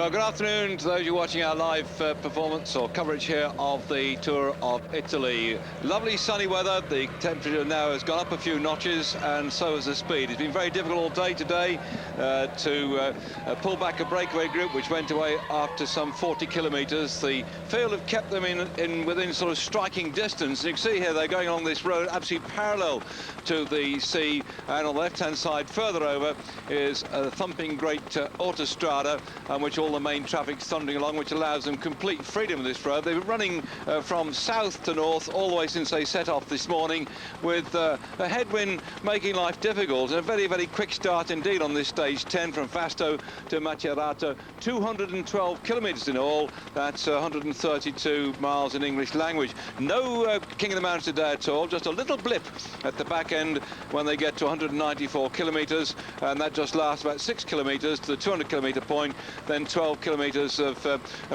Well, good afternoon to those who are watching our live performance or coverage here of the Tour of Italy. Lovely sunny weather. The temperature now has gone up a few notches, and so has the speed. It's been very difficult all day today to pull back a breakaway group which went away after some 40 kilometres. The field have kept them in within sort of striking distance. You can see here they're going along this road absolutely parallel to the sea, and on the left-hand side further over is a thumping great autostrada, which all the main traffic's thundering along, which allows them complete freedom of this road. They've been running from south to north all the way since they set off this morning, with a headwind making life difficult, and a very, very quick start indeed on this stage 10 from Vasto to Macerata. 212 kilometres in all. That's 132 miles in English language. No King of the Mountains today at all, just a little blip at the back end when they get to 194 kilometres, and that just lasts about 6 kilometres to the 200 kilometre point, then 12 kilometres of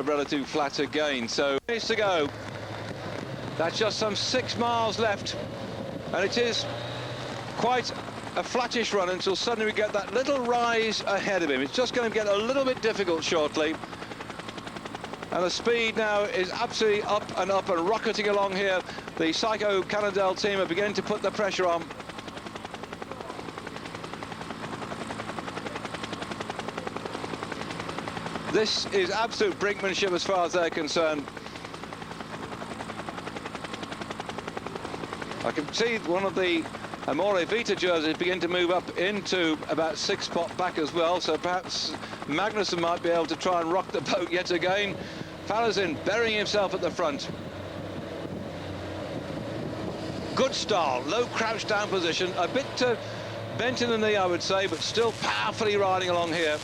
relative flat again. So ways to go. That's just some 6 miles left, and it is quite a flattish run until suddenly we get that little rise ahead of him. It's just going to get a little bit difficult shortly, and the speed now is absolutely up and rocketing along here. The Psycho Cannondale team are beginning to put the pressure on. This is absolute brinkmanship as far as they're concerned. I can see one of the Amore Vita jerseys begin to move up into about 6 spot back as well, so perhaps Magnussen might be able to try and rock the boat yet again. Falazin burying himself at the front. Good start, low crouch down position, a bit bent in the knee I would say, but still powerfully riding along here.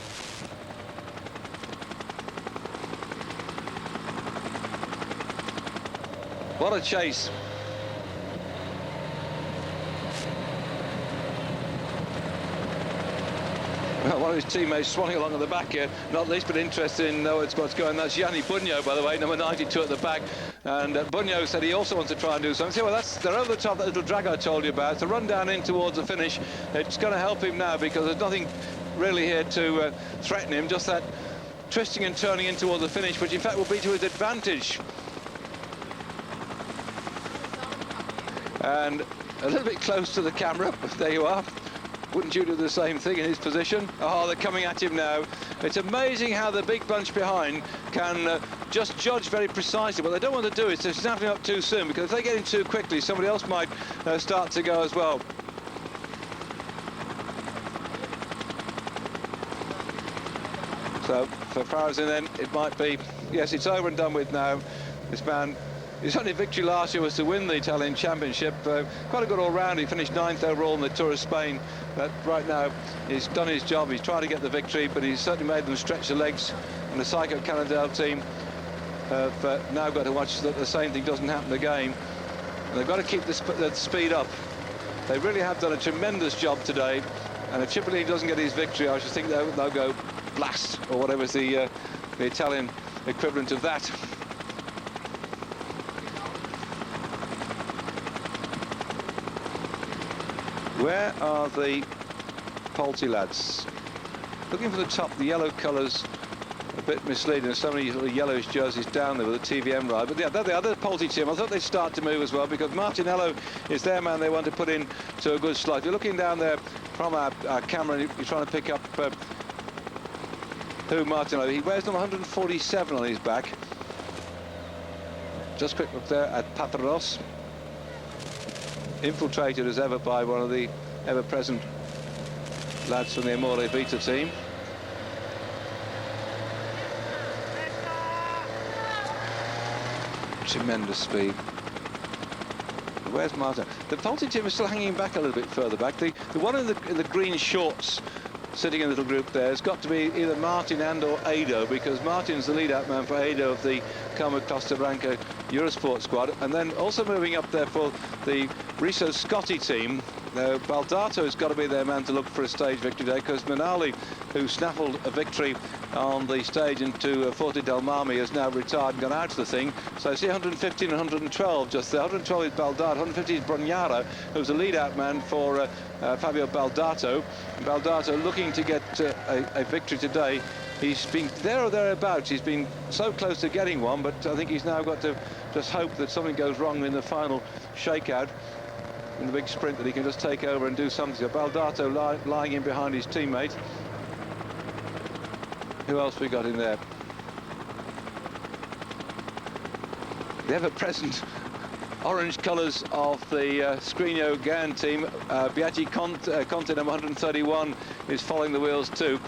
What a chase. Well, one of his teammates swanning along at the back here, not least but interested in what's going. That's Gianni Bugno, by the way, number 92 at the back. And Bugno said he also wants to try and do something. So, well, they're over the top, that little drag I told you about. It's a run down in towards the finish. It's going to help him now because there's nothing really here to threaten him, just that twisting and turning in towards the finish, which in fact will be to his advantage. And a little bit close to the camera, but there you are. Wouldn't you do the same thing in his position? Oh, they're coming at him now. It's amazing how the big bunch behind can just judge very precisely. What they don't want to do is to snap him up too soon, because if they get in too quickly, somebody else might start to go as well. So for Farazin then, it might be, yes, it's over and done with now. This man, his only victory last year was to win the Italian Championship. Quite a good all-round. He finished 9th overall in the Tour of Spain. But right now, he's done his job. He's trying to get the victory, but he's certainly made them stretch the legs. And the Psycho Cannondale team have now got to watch that the same thing doesn't happen again. And they've got to keep the speed up. They really have done a tremendous job today. And if Cipollini doesn't get his victory, I should think they'll go blast, or whatever is the Italian equivalent of that. Where are the Polti lads? Looking for the top, the yellow colours a bit misleading. There's so many little yellowish jerseys down there with the TVM ride. But yeah, they're the other Polti team. I thought they'd start to move as well, because Martinello is their man they want to put in to a good slot. If you're looking down there from our camera, and you're trying to pick up who Martinello. He wears number 147 on his back. Just quick look there at Paparos. Infiltrated as ever by one of the ever-present lads from the Amore Vita team. Tremendous speed. Where's Martin? The Polti team is still hanging back a little bit further back. The one in the green shorts sitting in a little group there has got to be either Martin and or Ado, because Martin's the lead-out man for Ado of the Como Costa Branca Eurosport squad. And then also moving up there for the Riso Scotti team, Baldato has got to be their man to look for a stage victory today, because Minali, who snaffled a victory on the stage into Forte del Marmi, has now retired and gone out of the thing. So I see 115 and 112 just there. 112 is Baldato, 115 is Brognara, who's a lead-out man for Fabio Baldato. Baldato looking to get a victory today He's been there or thereabouts. He's been so close to getting one, but I think he's now got to just hope that something goes wrong in the final shakeout, in the big sprint, that he can just take over and do something. Baldato lying in behind his teammate. Who else we got in there? The ever-present orange colours of the Scrigno Gann team. Biaggi Conte, number 131, is following the wheels too.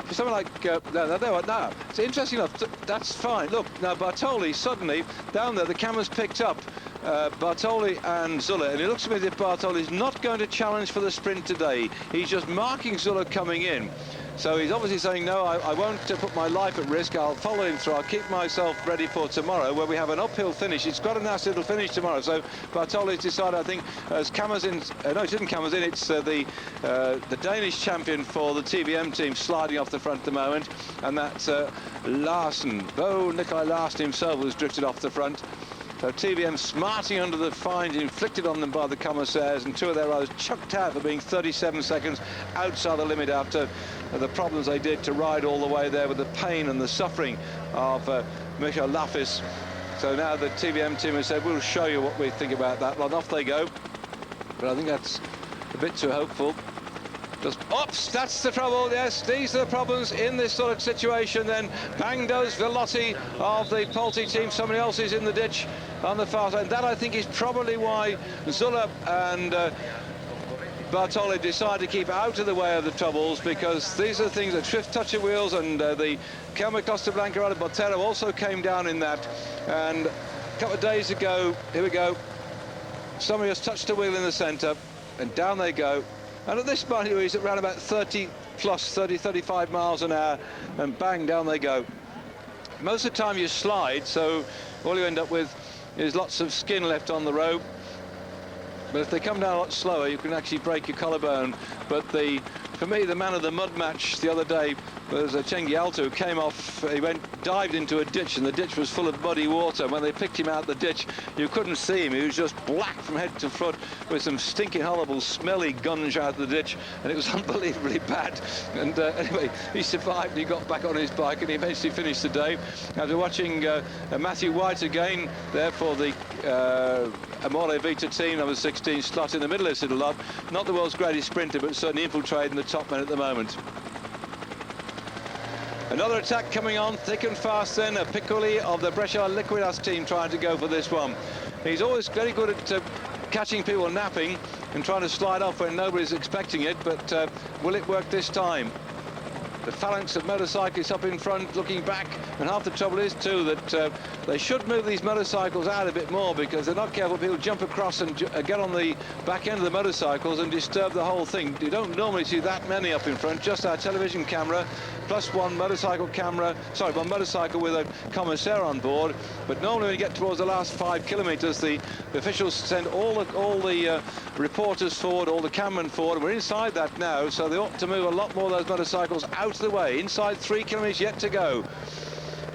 For something like no, it's interesting enough. That's fine. Look, now Bartoli suddenly down there. The camera's picked up Bartoli and Zuller, and it looks to me as if Bartoli's not going to challenge for the sprint today. He's just marking Zuller coming in. So he's obviously saying, no, I won't put my life at risk. I'll follow him through. I'll keep myself ready for tomorrow, where we have an uphill finish. It's got a nice little finish tomorrow. So Bartoli's decided, I think, as Kamazin, no, it isn't Kamazin, it's the Danish champion for the TVM team sliding off the front at the moment. And that's Larsen, Bo Nikolai Larsen himself, who's drifted off the front. So TVM smarting under the fines inflicted on them by the commissaires, and two of their riders chucked out for being 37 seconds outside the limit after the problems they did to ride all the way there with the pain and the suffering of Michael Lafis. So now the TVM team has said, we'll show you what we think about that. Well, off they go. But I think that's a bit too hopeful. Just, oops, that's the trouble, yes, these are the problems in this sort of situation. Then bang goes Velotti of the Polti team. Somebody else is in the ditch on the far side. And that, I think, is probably why Zuller and Bartoli decide to keep out of the way of the troubles, because these are the things that Swift touch of wheels, and the Kelme Costa Blanca out of Botero also came down in that. And a couple of days ago, here we go, somebody has touched a wheel in the centre, and down they go. And at this point, he's at around about 35 miles an hour, and bang, down they go. Most of the time you slide, so all you end up with is lots of skin left on the rope. But if they come down a lot slower, you can actually break your collarbone. But for me, the man of the mud match the other day was Cenghi Alto, who came off, he dived into a ditch, and the ditch was full of muddy water. When they picked him out of the ditch, you couldn't see him. He was just black from head to foot with some stinking, horrible, smelly gunge out of the ditch, and it was unbelievably bad. And anyway, he survived, he got back on his bike, and he eventually finished the day. After watching Matthew White again there for the Amore Vita team, number 16, slot in the middle of this little lot. Not the world's greatest sprinter, but certainly infiltrating the top men at the moment. Another attack coming on, thick and fast then. Piccoli of the Brescia Liquidas team trying to go for this one. He's always very good at catching people napping and trying to slide off when nobody's expecting it, but will it work this time? The phalanx of motorcyclists up in front looking back, and half the trouble is too that they should move these motorcycles out a bit more, because they're not careful. People jump across and get on the back end of the motorcycles and disturb the whole thing. You don't normally see that many up in front, just our television camera plus one motorcycle with a commissaire on board. But normally when you get towards the last 5 kilometers, the officials send all the reporters forward, all the cameramen forward. We're inside that now, so they ought to move a lot more of those motorcycles out of the way. Inside 3 kilometers yet to go.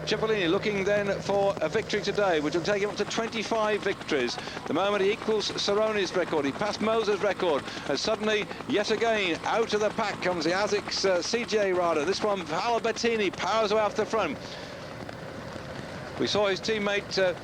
Cipollini looking then for a victory today, which will take him up to 25 victories. The moment he equals Cerrone's record, he passed Moser's record, and suddenly, yet again, out of the pack comes the ASICS CJ rider. This one, Paolo Bettini, powers away off the front. We saw his teammate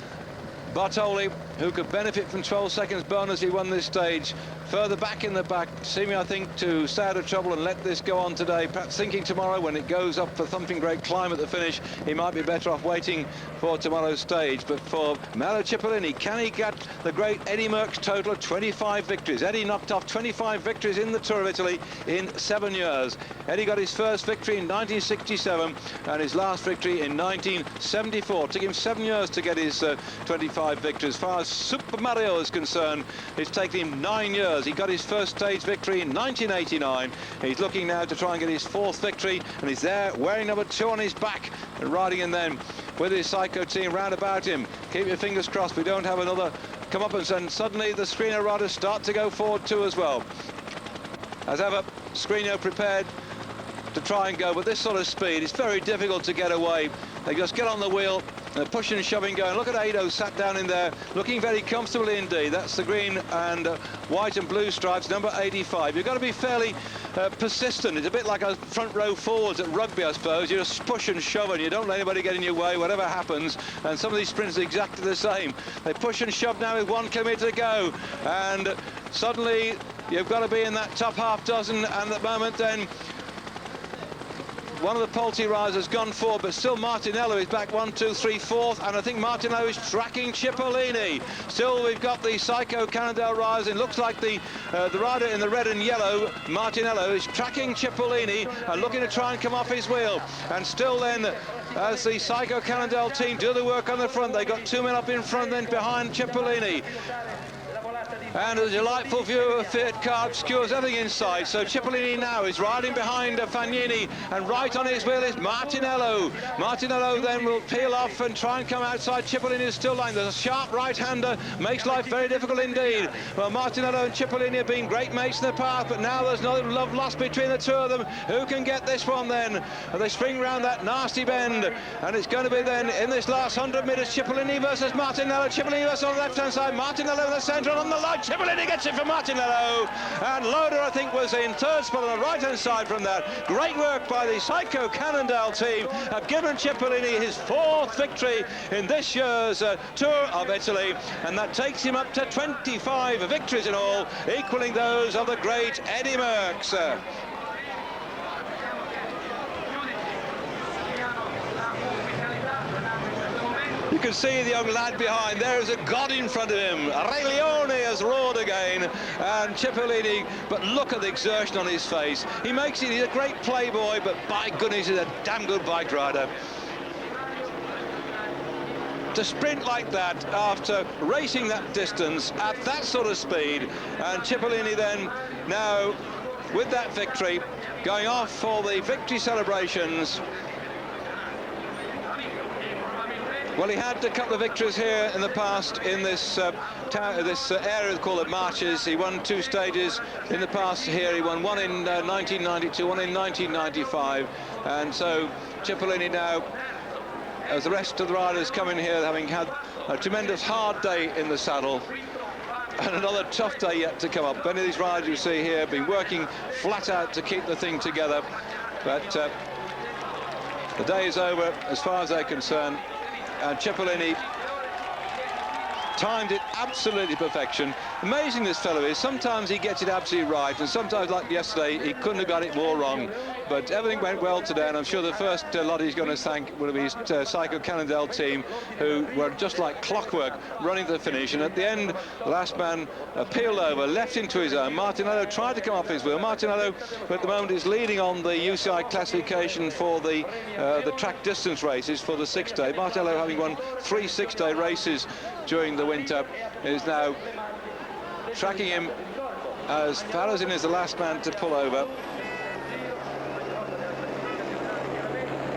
Bartoli, who could benefit from 12 seconds bonus. He won this stage. Further back in the back, seeming, I think, to stay out of trouble and let this go on today. Perhaps thinking tomorrow, when it goes up for thumping great climb at the finish, he might be better off waiting for tomorrow's stage. But for Mauro Cipollini, can he get the great Eddie Merckx total of 25 victories? Eddie knocked off 25 victories in the Tour of Italy in 7 years. Eddie got his first victory in 1967 and his last victory in 1974. It took him 7 years to get his 25 victories. As far as Super Mario is concerned, it's taken him 9 years. He got his first stage victory in 1989. He's looking now to try and get his 4th victory, and he's there wearing number 2 on his back and riding in then with his Psycho team round about him. Keep your fingers crossed we don't have another comeuppance, and suddenly the Scrigno riders start to go forward too as well. As ever, Scrigno prepared to try and go, but this sort of speed, it's very difficult to get away. They just get on the wheel, they're pushing and shoving going. Look at Ado sat down in there, looking very comfortably indeed. That's the green and white and blue stripes, number 85. You've got to be fairly persistent. It's a bit like a front row forwards at rugby, I suppose. You just push and shove and you don't let anybody get in your way, whatever happens. And some of these sprints are exactly the same. They push and shove now with 1 kilometre to go. And suddenly you've got to be in that top half dozen, and at the moment then one of the Polti riders has gone forward, but still Martinello is back 1, 2, 3, 4th, and I think Martinello is tracking Cipollini. Still, we've got the Psycho Cannondale riders. It looks like the rider in the red and yellow, Martinello, is tracking Cipollini and looking to try and come off his wheel. And still then, as the Psycho Cannondale team do the work on the front, they got 2 men up in front, then behind Cipollini. And a delightful view of a Fiat car obscures everything inside. So Cipollini now is riding behind Fagnini, and right on his wheel is Martinello. Martinello then will peel off and try and come outside. Cipollini is still lying. There's a sharp right-hander, makes life very difficult indeed. Well, Martinello and Cipollini have been great mates in the past, but now there's no love lost between the two of them. Who can get this one then? And they spring round that nasty bend, and it's going to be then in this last 100 metres, Cipollini versus Martinello. Cipollini versus on the left-hand side, Martinello in the centre, and on the line Cipollini gets it for Martinello, and Loader, I think, was in 3rd spot on the right-hand side from that. Great work by the Psycho Cannondale team, have given Cipollini his 4th victory in this year's Tour of Italy, and that takes him up to 25 victories in all, equaling those of the great Eddie Merckx. You can see the young lad behind. There is a god in front of him. Re Leone has roared again, and Cipollini, but look at the exertion on his face. He makes it, he's a great playboy, but by goodness, he's a damn good bike rider. To sprint like that after racing that distance at that sort of speed, and Cipollini then now with that victory going off for the victory celebrations. Well, he had a couple of victories here in the past in this area called the Marches. He won 2 stages in the past here. He won one in 1992, one in 1995. And so Cipollini now, as the rest of the riders come in here, having had a tremendous hard day in the saddle, and another tough day yet to come up. Many of these riders you see here have been working flat out to keep the thing together. But the day is over as far as they're concerned. And Cipollini timed it absolutely perfection. Amazing this fellow is. Sometimes he gets it absolutely right, and sometimes, like yesterday, he couldn't have got it more wrong. But everything went well today, and I'm sure the first lot he's going to thank will be his Psycho Cannondale team, who were just like clockwork running to the finish. And at the end, the last man peeled over, left into his own. Martinello tried to come off his wheel. Martinello, at the moment, is leading on the UCI classification for the track distance races for the 6-day. Martinello, having won 3 6-day races during the winter, is now tracking him as Farrazin is the last man to pull over.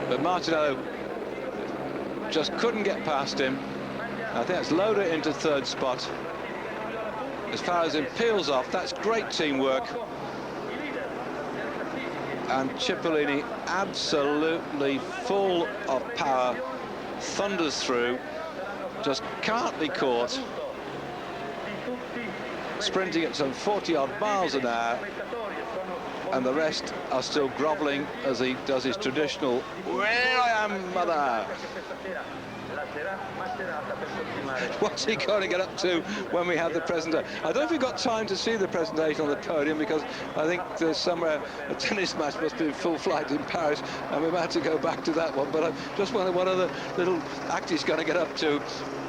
But Martinello just couldn't get past him. I think that's Loader into 3rd spot. As Farrazin peels off, that's great teamwork. And Cipollini, absolutely full of power, thunders through, just can't be caught. Sprinting at some 40-odd miles an hour, and the rest are still grovelling as he does his traditional "Where I am, mother." What's he going to get up to when we have the presentation? I don't know if we've got time to see the presentation on the podium, because I think there's somewhere a tennis match must be in full flight in Paris, and we're about to go back to that one. But I just wonder what other little act he's going to get up to,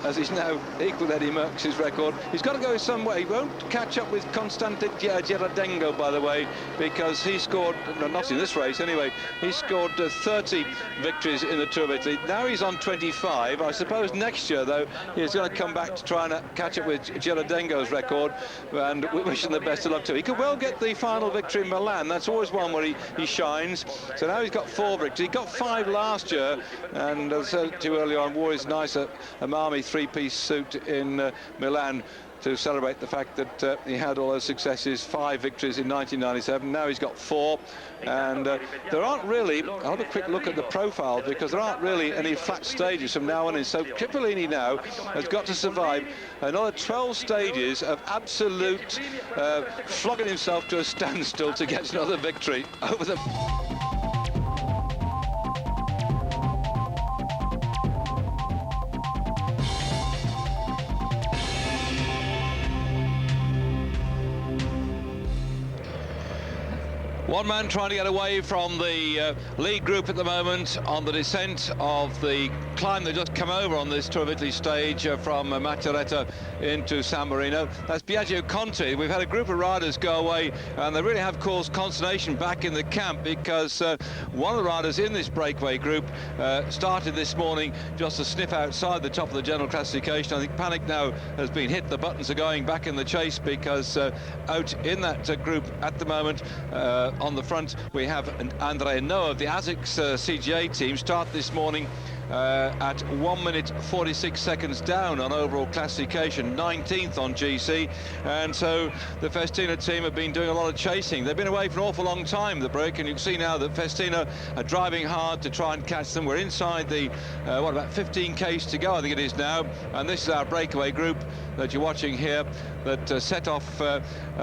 as he's now equalled Eddie Merckx's record. He's got to go some way. He won't catch up with Constante Girardengo, by the way, because he scored, not in this race anyway, he scored 30 victories in the Tour of Italy. Now he's on 25. I suppose next year, though, he's going to come back to try and catch up with Girardengo's record, and we wish him the best of luck too. He could well get the final victory in Milan. That's always one where he shines. So now he's got 4 victories. He got 5 last year, and as I said to you earlier on, wore his nice Amami 3-piece suit in Milan. to celebrate the fact that he had all those successes, 5 victories in 1997. Now he's got 4, and there aren't really, I'll have a quick look at the profile, because there aren't really any flat stages from now on in. So Cipollini now has got to survive another 12 stages of absolute flogging himself to a standstill to get another victory over the... One man trying to get away from the lead group at the moment on the descent of the climb they just come over on this Tour of Italy stage from Macerata into San Marino. That's Biagio Conti. We've had a group of riders go away, and they really have caused consternation back in the camp, because one of the riders in this breakaway group started this morning just a sniff outside the top of the general classification. I think panic now has been hit. The buttons are going back in the chase, because out in that group at the moment, on the front we have Andrea Noah of the ASICS CGA team, start this morning at 1 minute 46 seconds down on overall classification, 19th on GC. And so the Festina team have been doing a lot of chasing. They've been away for an awful long time, the break, and you can see now that Festina are driving hard to try and catch them. We're inside the what, about 15 k's to go, I think it is now, and this is our breakaway group that you're watching here, that set off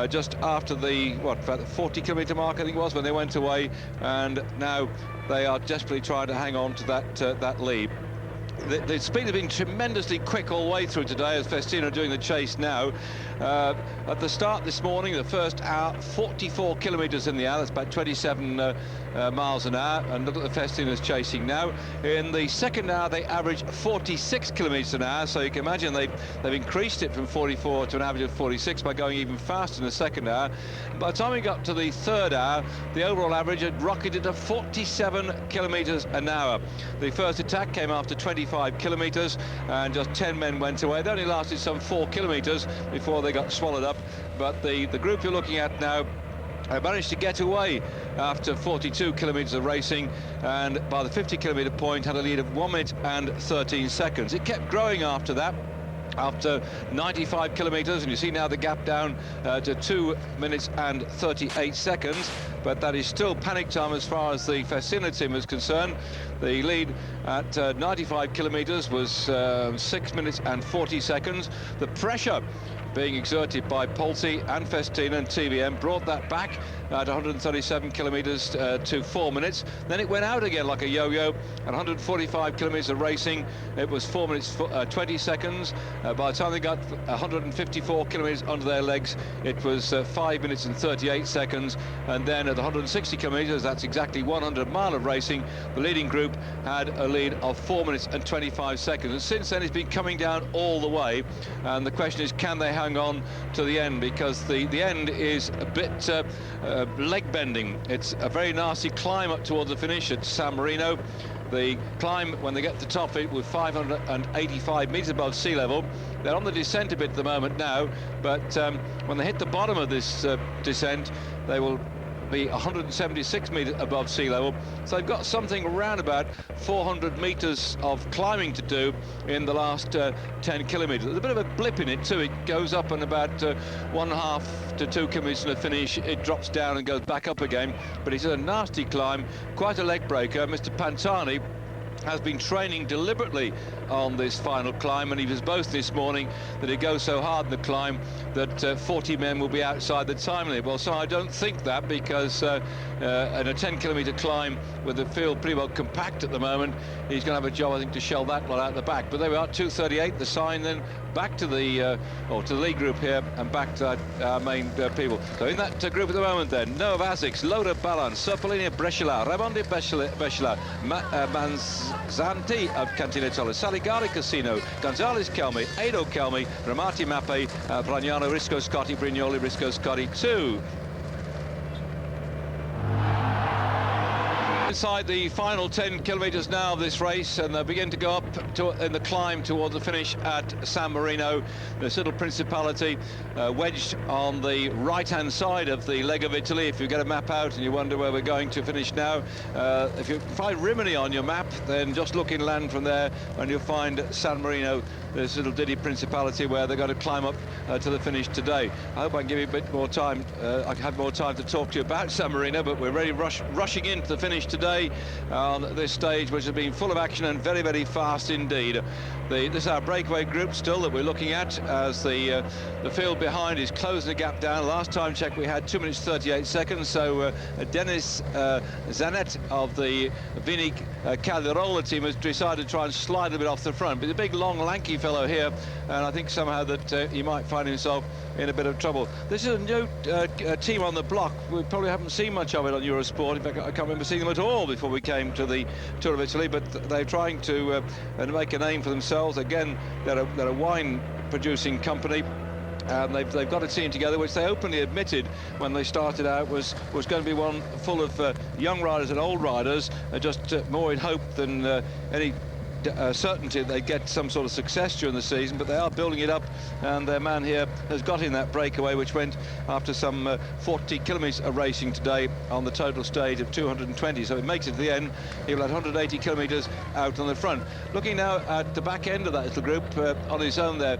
just after the, what, about the 40-kilometre mark, I think it was, when they went away, and now they are desperately trying to hang on to that lead. The speed has been tremendously quick all the way through today, as Festina are doing the chase now. At the start this morning, the first hour, 44 kilometres in the hour, that's about 27 miles an hour, and look at the Festina's chasing now. In the second hour, they average 46 kilometres an hour, so you can imagine they've increased it from 44 to an average of 46 by going even faster in the second hour. By the time we got to the third hour, the overall average had rocketed to 47 kilometres an hour. The first attack came after 25 kilometres, and just 10 men went away. They only lasted some 4 kilometres before they got swallowed up, but the group you're looking at now managed to get away after 42 kilometres of racing, and by the 50-kilometre point had a lead of 1 minute and 13 seconds. It kept growing after that, after 95 kilometres, and you see now the gap down to 2 minutes and 38 seconds, but that is still panic time as far as the Festina team is concerned. The lead at 95 kilometres was 6 minutes and 40 seconds. The pressure being exerted by Polti and Festina and TBM brought that back at 137 kilometres to 4 minutes. Then it went out again like a yo-yo. At 145 kilometres of racing, it was 4 minutes 20 seconds. By the time they got 154 kilometres under their legs, it was 5 minutes and 38 seconds. And then at 160 kilometres, that's exactly 100 mile of racing, the leading group had a lead of 4 minutes and 25 seconds. And since then, it's been coming down all the way. And the question is, can they hang on to the end? Because the end is a bit leg bending. It's a very nasty climb up towards the finish at San Marino. The climb, when they get to the top, it was 585 metres above sea level. They're on the descent a bit at the moment now, but when they hit the bottom of this descent, they will be 176 metres above sea level. So they've got something around about 400 metres of climbing to do in the last 10 kilometres. There's a bit of a blip in it too. It goes up and about 1.5 to 2 kilometres in the finish. It drops down and goes back up again. But it's a nasty climb, quite a leg breaker. Mr. Pantani has been training deliberately on this final climb, and he was boasting this morning that it goes so hard in the climb that 40 men will be outside the time limit. Well, so I don't think that, because in a 10-kilometre climb with the field pretty well compact at the moment, he's going to have a job, I think, to shell that one out the back. But there we are, 2:38, the sign, then back to the to the lead group here and back to our main people. So in that group at the moment then, Noah Vasics, Loda Balan, Cipollini Brescia, Raimondi Brescia, Manzanti of Cantinetola, Saligari Casino, Gonzalez Kelmi, Edo Kelmi, Ramati Mappe, Bragnano, Risco Scotti, Brignoli, Risco Scotti 2. inside the final 10 kilometres now of this race, and they begin to go up in the climb towards the finish at San Marino. This little principality wedged on the right-hand side of the leg of Italy. If you get a map out and you wonder where we're going to finish now, if you find Rimini on your map, then just look inland from there and you'll find San Marino, this little ditty principality where they're going to climb up to the finish today. I hope I can give you a bit more time. I can have more time to talk to you about San Marino, but we're really rushing into the finish today on this stage, which has been full of action and very, very fast indeed. This is our breakaway group still that we're looking at, as the field behind is closing the gap down. Last time check we had 2 minutes 38 seconds, so Denis Zanet of the Vini Calderola team has decided to try and slide a bit off the front. But the big, long, lanky fellow here, and I think somehow that he might find himself in a bit of trouble. This is a new team on the block. We probably haven't seen much of it on Eurosport. In fact, I can't remember seeing them at all before we came to the Tour of Italy, but they're trying to make a name for themselves. Again, they're a wine-producing company. And they've got a team together, which they openly admitted when they started out was going to be one full of young riders and old riders, just more in hope than any certainty they'd get some sort of success during the season. But they are building it up, and their man here has got in that breakaway, which went after some 40 kilometres of racing today on the total stage of 220. So it makes it to the end. He will have 180 kilometres out on the front. Looking now at the back end of that little group, on his own there,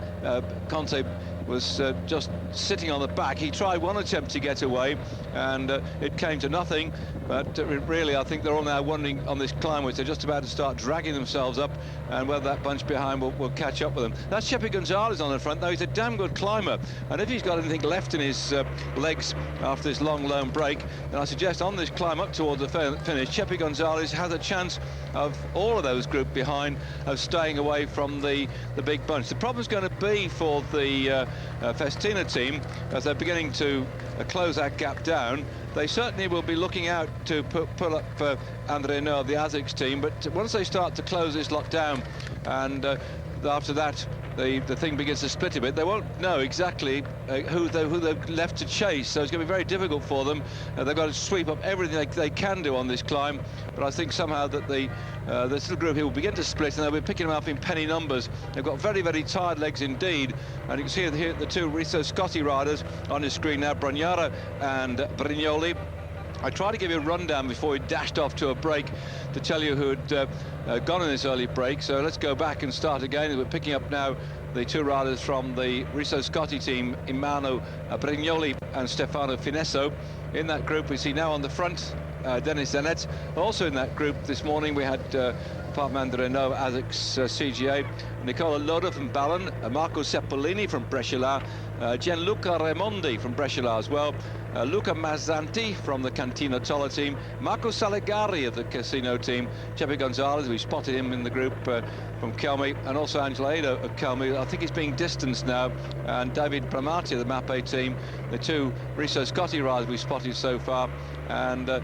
Conte was just sitting on the back. He tried one attempt to get away, and it came to nothing. But really, I think they're all now wondering on this climb, which they're just about to start dragging themselves up, and whether that bunch behind will catch up with them. That's Chepi Gonzalez on the front, though. He's a damn good climber, and if he's got anything left in his legs after this long, lone break, then I suggest on this climb up towards the finish, Chepi Gonzalez has a chance of all of those group behind of staying away from the big bunch. The problem's going to be for the Festina team, as they're beginning to close that gap down. They certainly will be looking out to pull up Andre Neu of the ASICS team, but once they start to close this lot down, and after that the thing begins to split a bit, they won't know exactly who they've left to chase, so it's going to be very difficult for them. They've got to sweep up everything they can do on this climb, but I think somehow that this little group here will begin to split, and they'll be picking them up in penny numbers. They've got very, very tired legs indeed, and you can see here the two Riso Scotti riders on your screen now, Bragnara and Brignoli. I tried to give you a rundown before we dashed off to a break to tell you who had gone in this early break, so let's go back and start again. We're picking up now the two riders from the Riso Scotti team, Imano Brignoli and Stefano Finesso. In that group we see now on the front Denis Zanet. Also in that group this morning we had apart from Andre Neu, ASICS CGA, Nicola Loda from Ballon, Marco Seppolini from Brescia, Gianluca Raimondi from Brescia as well, Luca Mazzanti from the Cantino Tolla team, Marco Saligari of the Casino team, Chepi Gonzalez, we spotted him in the group from Kelmi, and also Angelo Edo of Kelmi. I think he's being distanced now, and David Bramati of the Mappe team, the two Riso Scotti riders we spotted so far, and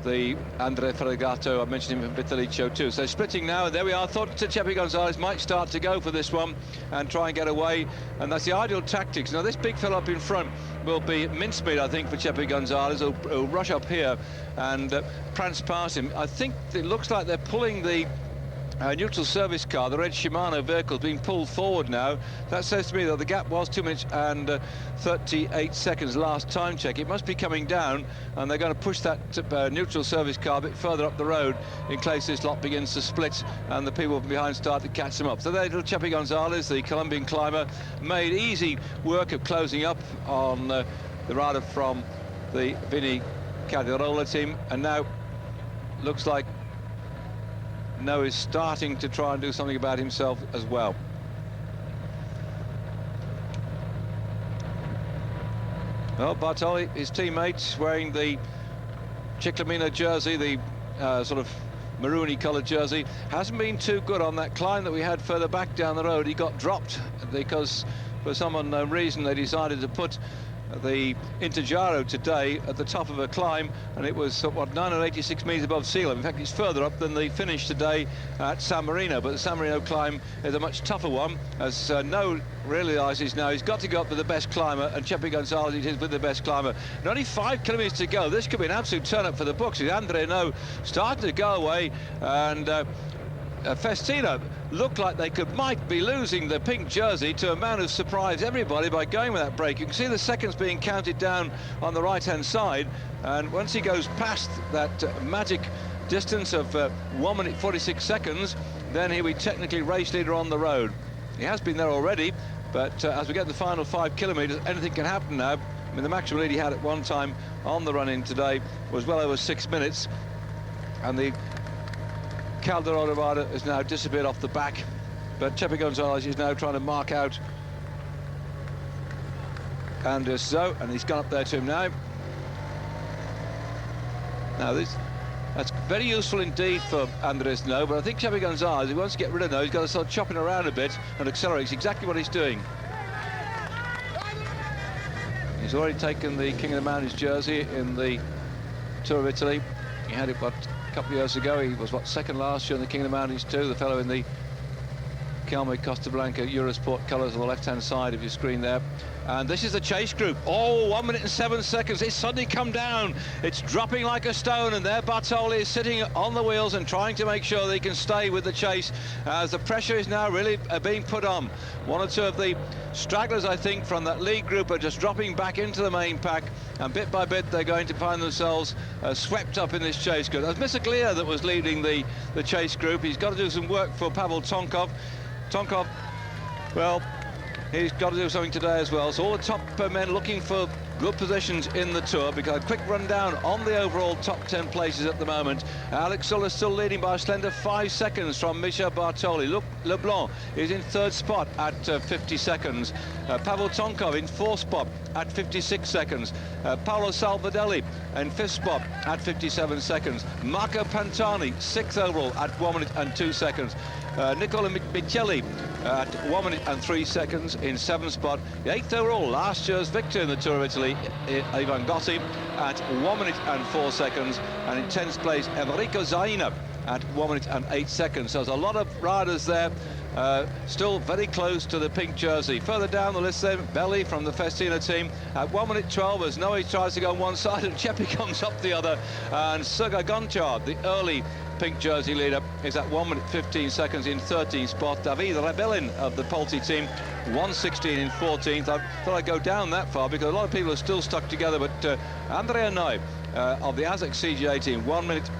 the Andre Fregato, I mentioned him from Vitalicio too. So splitting now, and there we are. I thought Chepi Gonzalez might start to go for this one and try and get away, and that's the ideal tactics. Now this big fellow up in front will be mincemeat, I think, for Chepi Gonzalez. He'll rush up here and prance past him. I think it looks like they're pulling the neutral service car, the red Shimano vehicle, being pulled forward now. That says to me that the gap was 2 minutes and 38 seconds last time check. It must be coming down, and they're going to push that neutral service car a bit further up the road in case this lot begins to split and the people from behind start to catch them up. So there, little Chepi Gonzalez, the Colombian climber, made easy work of closing up on the rider from the Vini Calderola team, and now looks like Neu is starting to try and do something about himself as well. Well, Bartoli, his teammate, wearing the Ciclamino jersey, the sort of maroony coloured jersey, hasn't been too good on that climb that we had further back down the road. He got dropped because for some unknown reason they decided to put the Giro today at the top of a climb, and it was what, 986 metres above sea level. In fact, it's further up than the finish today at San Marino, but the San Marino climb is a much tougher one, as No realises now he's got to go up with the best climber, and Chepi Gonzalez is with the best climber. And only 5 kilometres to go. This could be an absolute turn-up for the books. Andre No starting to go away, and Festina looked like they might be losing the pink jersey to a man who surprised everybody by going with that break. You can see the seconds being counted down on the right-hand side, and once he goes past that magic distance of 1 minute 46 seconds, then he'll be technically race leader on the road. He has been there already, but as we get the final 5 kilometres, anything can happen now. I mean, the maximum lead he had at one time on the run-in today was well over 6 minutes, and the Calderón has now disappeared off the back, but Chepi Gonzalez is now trying to mark out Anders Zo, and he's gone up there to him now. Now that's very useful indeed for Andres No, but I think Chepi Gonzalez, if he wants to get rid of No, he's got to start chopping around a bit and accelerate. Exactly what he's doing. He's already taken the King of the Mountains jersey in the Tour of Italy. He had it, what, a couple of years ago. He was, what, second last year in the King of the Mountains too, the fellow in the Calme Costa Blanca Eurosport colours on the left-hand side of your screen there. And this is the chase group. Oh, 1 minute and 7 seconds. It's suddenly come down. It's dropping like a stone, and there Bartoli is sitting on the wheels and trying to make sure that he can stay with the chase, as the pressure is now really being put on. One or two of the stragglers, I think, from that lead group are just dropping back into the main pack, and bit by bit they're going to find themselves swept up in this chase group. That's Misaglia that was leading the chase group. He's got to do some work for Pavel Tonkov. Tonkov, well, he's got to do something today as well. So all the top men looking for good positions in the Tour, because a quick rundown on the overall top 10 places at the moment. Alex Sulla still leading by a slender 5 seconds from Michel Bartoli. Leblanc is in 3rd spot at 50 seconds. Pavel Tonkov in 4th spot at 56 seconds. Paolo Salvadelli in 5th spot at 57 seconds. Marco Pantani 6th overall at 1 minute and 2 seconds. Nicola Micheli at 1 minute and 3 seconds in 7th spot. The 8th overall, last year's victor in the Tour of Italy, Ivan Gotti, at 1 minute and 4 seconds. And in 10th place, Enrico Zaina at 1 minute and 8 seconds. So there's a lot of riders there, still very close to the pink jersey. Further down the list then, Belli from the Festina team at 1 minute 12 as Noe tries to go on one side and Chepi comes up the other. And Sergei Gonchar, the early pink jersey leader, is at 1 minute 15 seconds in 13th spot. David Rebellin of the Polti team, 1:16 in 14th. I thought I'd go down that far because a lot of people are still stuck together, but Andrea Neu of the ASIC CGA team, 1 minute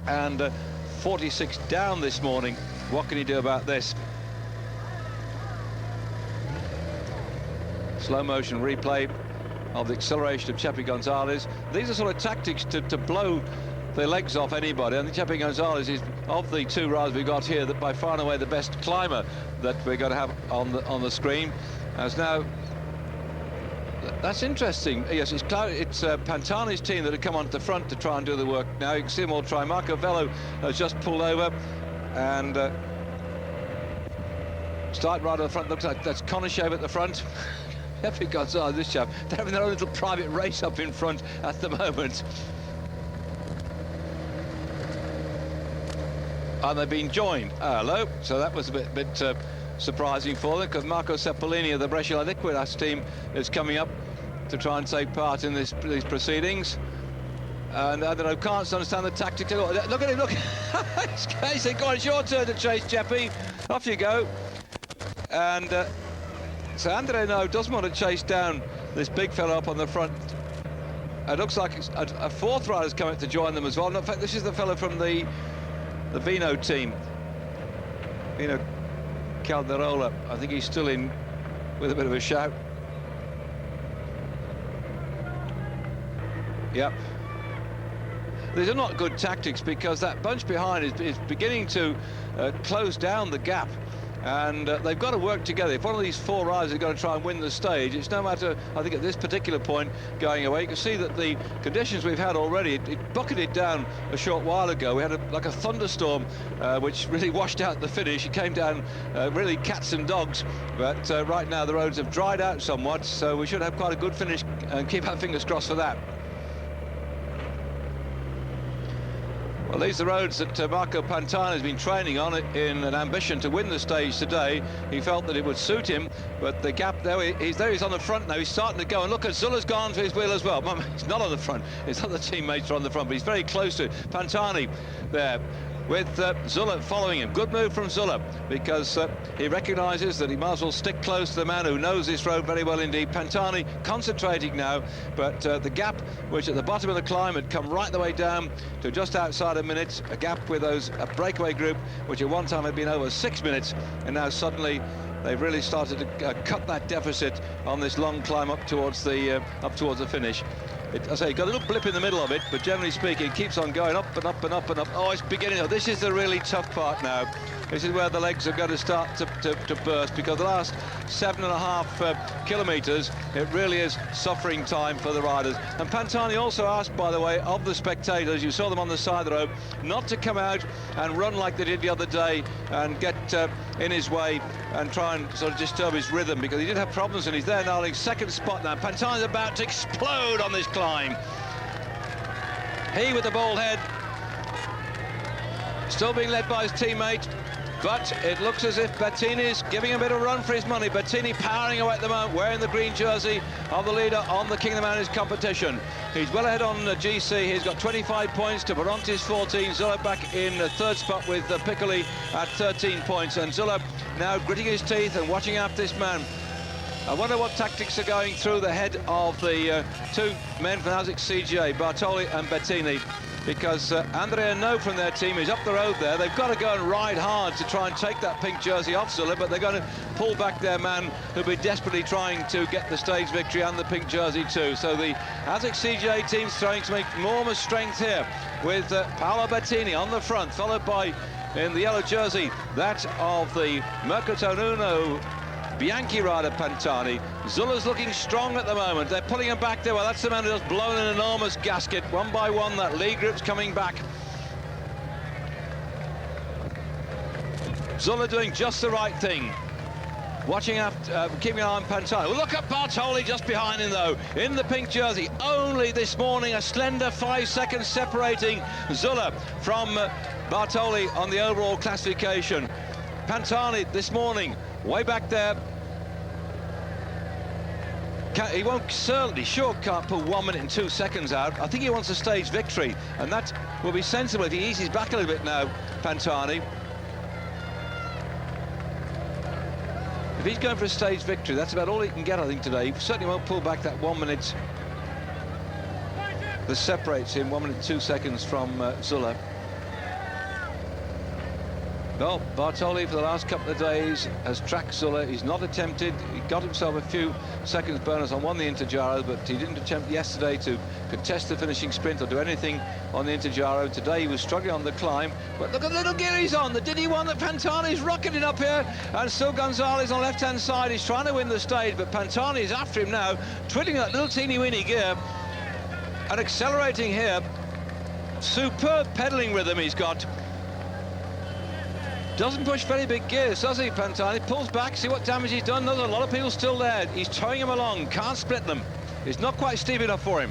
and 46 down this morning. What can he do about this? Slow motion replay of the acceleration of Chepi Gonzalez. These are sort of tactics to blow the legs off anybody. I think Chepi Gonzalez is, of the two riders we've got here, that by far and away the best climber that we're going to have on the screen. As now, that's interesting. Yes, it's Pantani's team that have come onto the front to try and do the work. Now you can see them all try. Marco Vello has just pulled over, and start right at the front. Looks like that's Konashev at the front. Chepi Gonzalez, this chap, they're having their own little private race up in front at the moment. And they've been joined. Hello. So that was a bit surprising for them, because Marco Ceppolini of the Brescia Liquidas team is coming up to try and take part in these proceedings. And I don't know, can't understand the tactics. Look at him, look. He said, go on, it's your turn to chase, Chepi. Off you go. And so Andre No doesn't want to chase down this big fella up on the front. It looks like a fourth rider's coming to join them as well. And in fact, this is the fella from the Vino team, Vino Calderola. I think he's still in with a bit of a shout. Yep. These are not good tactics, because that bunch behind is beginning to close down the gap and they've got to work together. If one of these four riders is going to try and win the stage, it's no matter, I think, at this particular point going away. You can see that the conditions we've had already, it bucketed down a short while ago. We had like a thunderstorm which really washed out the finish. It came down really cats and dogs, but right now the roads have dried out somewhat, so we should have quite a good finish and keep our fingers crossed for that. Well, these are the roads that Marco Pantani has been training on in an ambition to win the stage today. He felt that it would suit him, but the gap there, he's on the front now. He's starting to go, and look, Zulla's gone for his wheel as well. He's not on the front. His other teammates are on the front, but he's very close to it. Pantani there with Zulla following him. Good move from Zulla, because he recognises that he might as well stick close to the man who knows this road very well indeed. Pantani concentrating now, but the gap, which at the bottom of the climb had come right the way down to just outside a minute, a gap with a breakaway group, which at one time had been over 6 minutes, and now suddenly they've really started to cut that deficit on this long climb up towards the finish. I say, got a little blip in the middle of it, but generally speaking, it keeps on going up and up and up and up. Oh, it's beginning. Oh, this is the really tough part now. This is where the legs are going to start to burst, because the last 7.5 kilometres, it really is suffering time for the riders. And Pantani also asked, by the way, of the spectators, you saw them on the side of the road, not to come out and run like they did the other day and get in his way and try and sort of disturb his rhythm, because he did have problems, and he's there now in second spot now. Pantani's about to explode on this climb. He with the bald head, still being led by his teammate, but it looks as if Bettini's giving a bit of a run for his money. Bettini powering away at the moment, wearing the green jersey of the leader on the King of the Mountains competition. He's well ahead on GC. He's got 25 points to Baronti's 14. Zulla back in the third spot with Piccoli at 13 points. And Zulla now gritting his teeth and watching after this man. I wonder what tactics are going through the head of the two men from ASICS CGA, Bartoli and Bettini, because Andrea No from their team is up the road there. They've got to go and ride hard to try and take that pink jersey off Zulla, but they're going to pull back their man who'll be desperately trying to get the stage victory and the pink jersey too. So the ASICS CGA team's trying to make enormous strength here with Paolo Bettini on the front, followed by, in the yellow jersey, that of the Mercatonino Bianchi rider Pantani. Zulla's looking strong at the moment. They're pulling him back there. Well, that's the man who's blown an enormous gasket. One by one, that lead group's coming back. Zulla doing just the right thing. Watching after, keeping an eye on Pantani. Well, look at Bartoli just behind him, though, in the pink jersey. Only this morning a slender 5 seconds separating Zulla from Bartoli on the overall classification. Pantani this morning, way back there. He can't pull 1 minute and 2 seconds out. I think he wants a stage victory, and that will be sensible if he eases back a little bit now, Pantani. If he's going for a stage victory, that's about all he can get, I think, today. He certainly won't pull back that 1 minute that separates him, 1 minute and 2 seconds from Zulla. Well, Bartoli for the last couple of days has tracked Zulla. He's not attempted. He got himself a few seconds bonus on one of the Intergiros, but he didn't attempt yesterday to contest the finishing sprint or do anything on the Intergiro. Today he was struggling on the climb, but look at the little gear he's on, the Diddy one that Pantani's rocketing up here, and still Gonzalez on the left-hand side. He's trying to win the stage, but Pantani is after him now, twiddling that little teeny-weeny gear and accelerating here. Superb pedaling rhythm he's got. Doesn't push very big gears, does he, Pantani? Pulls back, see what damage he's done. There's a lot of people still there. He's towing him along, can't split them. It's not quite steep enough for him.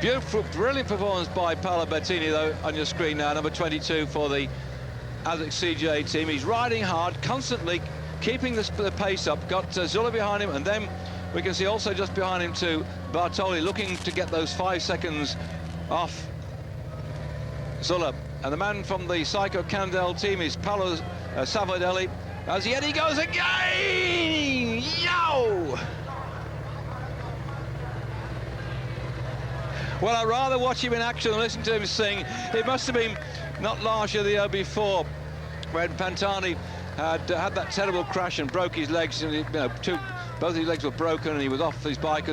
Beautiful, brilliant performance by Paolo Bettini, though, on your screen now, number 22 for the ASICS CGA team. He's riding hard, constantly keeping the pace up. Got Zulla behind him, and then we can see also just behind him too, Bartoli looking to get those 5 seconds off Zulla. And the man from the Psycho Candel team is Paolo Savodelli. As yet he goes again! Yow! Well, I'd rather watch him in action than listen to him sing. It must have been not last year, the year before, when Pantani had that terrible crash and broke his legs, and both his legs were broken and he was off his bike.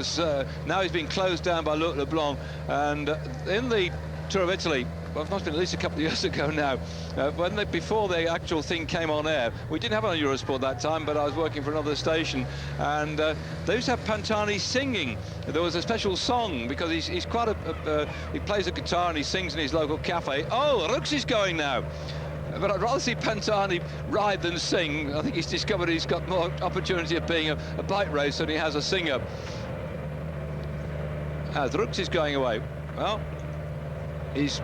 Now he's been closed down by Luc Leblanc, and in the Tour of Italy, well, it must have been at least a couple of years ago now, before the actual thing came on air. We didn't have it on Eurosport that time, but I was working for another station, and they used to have Pantani singing. There was a special song, because he's quite he plays a guitar and he sings in his local cafe. Oh, Rux is going now. But I'd rather see Pantani ride than sing. I think he's discovered he's got more opportunity of being a bike racer than he has a singer. As Rux is going away. Well, he's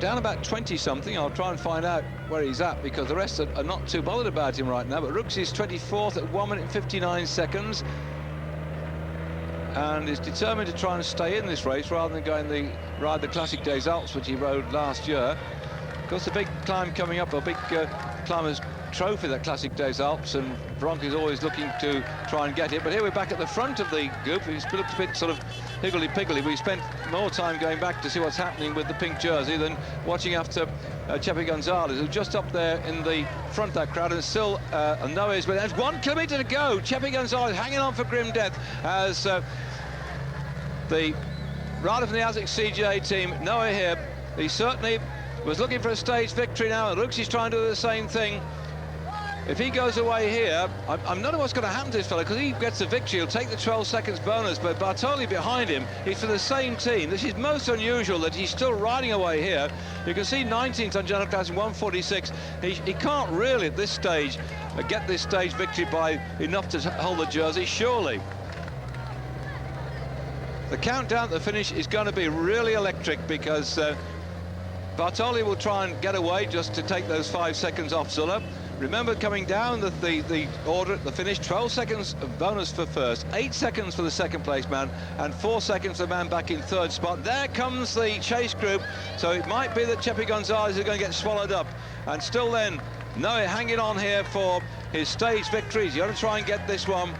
down about 20-something. I'll try and find out where he's at, because the rest are not too bothered about him right now. But Rux is 24th at 1 minute 59 seconds. And is determined to try and stay in this race rather than ride the Classic des Alpes, which he rode last year. Of course, the big climb coming up, a big climbers trophy, that Classic des Alpes, and Bronk is always looking to try and get it. But here we're back at the front of the group. He's looked a bit sort of higgledy-piggledy. We spent more time going back to see what's happening with the pink jersey than watching after Chepi Gonzalez, who's just up there in the front of that crowd, and still Noé's, but there's 1 kilometre to go. Chepi Gonzalez hanging on for grim death as the rider from the ASICS CGA team, Noé here, he certainly was looking for a stage victory now, and Rux is trying to do the same thing. If he goes away here, I'm not sure what's going to happen to this fella, because he gets the victory, he'll take the 12 seconds bonus, but Bartoli behind him, he's for the same team. This is most unusual that he's still riding away here. You can see 19th on general class in 1:46. He can't really at this stage get this stage victory by enough to hold the jersey, surely. The countdown to the finish is going to be really electric, because Bartoli will try and get away just to take those 5 seconds off Zuller. Remember, coming down the order at the finish, 12 seconds of bonus for first, 8 seconds for the second place man, and 4 seconds for the man back in third spot. There comes the chase group, so it might be that Chepi Gonzalez is going to get swallowed up. And still then, Noé hanging on here for his stage victory. He's going to try and get this one.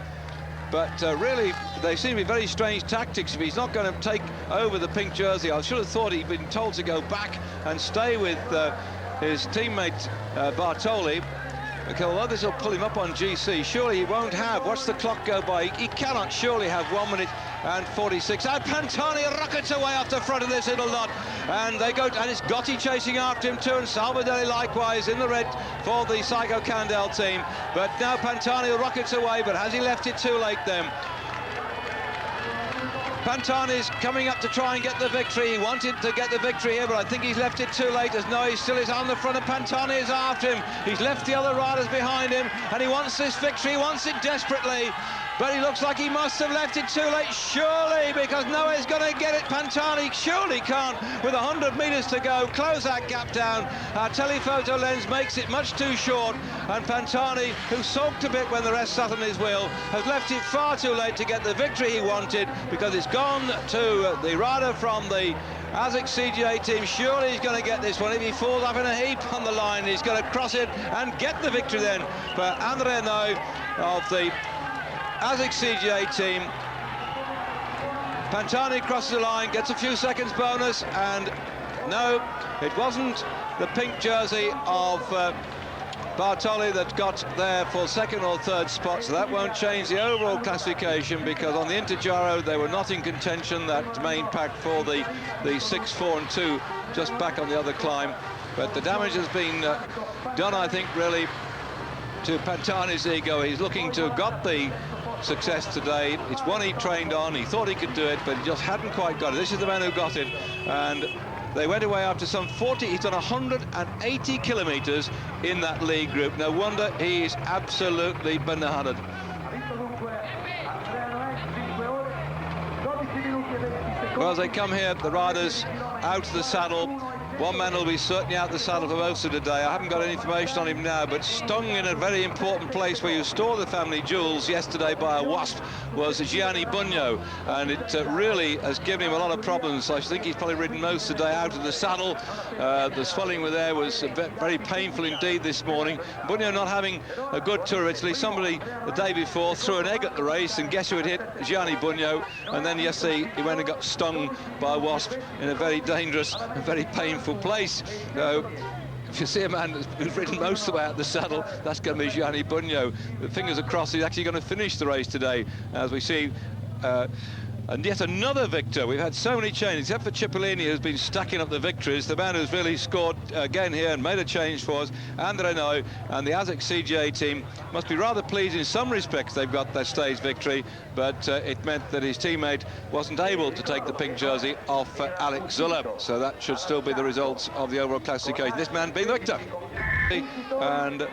But really, they seem to be very strange tactics. If he's not going to take over the pink jersey, I should have thought he'd been told to go back and stay with his teammate Bartoli. Okay, although this will pull him up on GC, surely he won't have. Watch the clock go by. He cannot surely have 1 minute and 46. And Pantani rockets away off the front of this little lot. And they go, and it's Gotti chasing after him too, and Salvadelli likewise in the red for the Psycho Candel team. But now Pantani rockets away, but has he left it too late then? Pantani's coming up to try and get the victory. He wanted to get the victory here, but I think he's left it too late, as Noé still is on the front, and Pantani is after him. He's left the other riders behind him, and he wants this victory, he wants it desperately. But he looks like he must have left it too late, surely, because Noé's going to get it. Pantani surely can't, with 100 metres to go, close that gap down. Our telephoto lens makes it much too short, and Pantani, who sulked a bit when the rest sat on his wheel, has left it far too late to get the victory he wanted, because it's gone to the rider from the ASICS CGA team. Surely he's going to get this one. If he falls up in a heap on the line, he's going to cross it and get the victory then for André Noé of the ASICS CGA team. Pantani crosses the line, gets a few seconds bonus, and no, it wasn't the pink jersey of Bartoli that got there for second or third spot, so that won't change the overall classification, because on the Intergiro they were not in contention, that main pack for the 6, 4 and 2 just back on the other climb. But the damage has been done, I think, really to Pantani's ego. He's looking to have got the success today. It's one he trained on, he thought he could do it, but he just hadn't quite got it. This is the man who got it, and they went away after some 40, he's done 180 kilometres in that league group. No wonder he is absolutely bananaed. Well, as they come here, the riders out of the saddle. One man will be certainly out the saddle for most of the day. I haven't got any information on him now, but stung in a very important place where you store the family jewels yesterday by a wasp was Gianni Bugno, and it really has given him a lot of problems. I think he's probably ridden most of the day out of the saddle. The swelling with there was very painful indeed this morning. Bugno not having a good tour of Italy. Somebody the day before threw an egg at the race, and guess who it hit? Gianni Bugno. And then yesterday he went and got stung by a wasp in a very dangerous and very painful place. So if you see a man who's ridden most of the way out the saddle, that's going to be Gianni Bugno. The fingers are crossed, he's actually going to finish the race today, as we see and yet another victor. We've had so many changes, except for Cipollini, who's been stacking up the victories. The man who's really scored again here and made a change for us, and Renault, and the ASIC CJ team must be rather pleased in some respects they've got their stage victory, but it meant that his teammate wasn't able to take the pink jersey off Alex Zuller, so that should still be the results of the overall classification, this man being the victor. And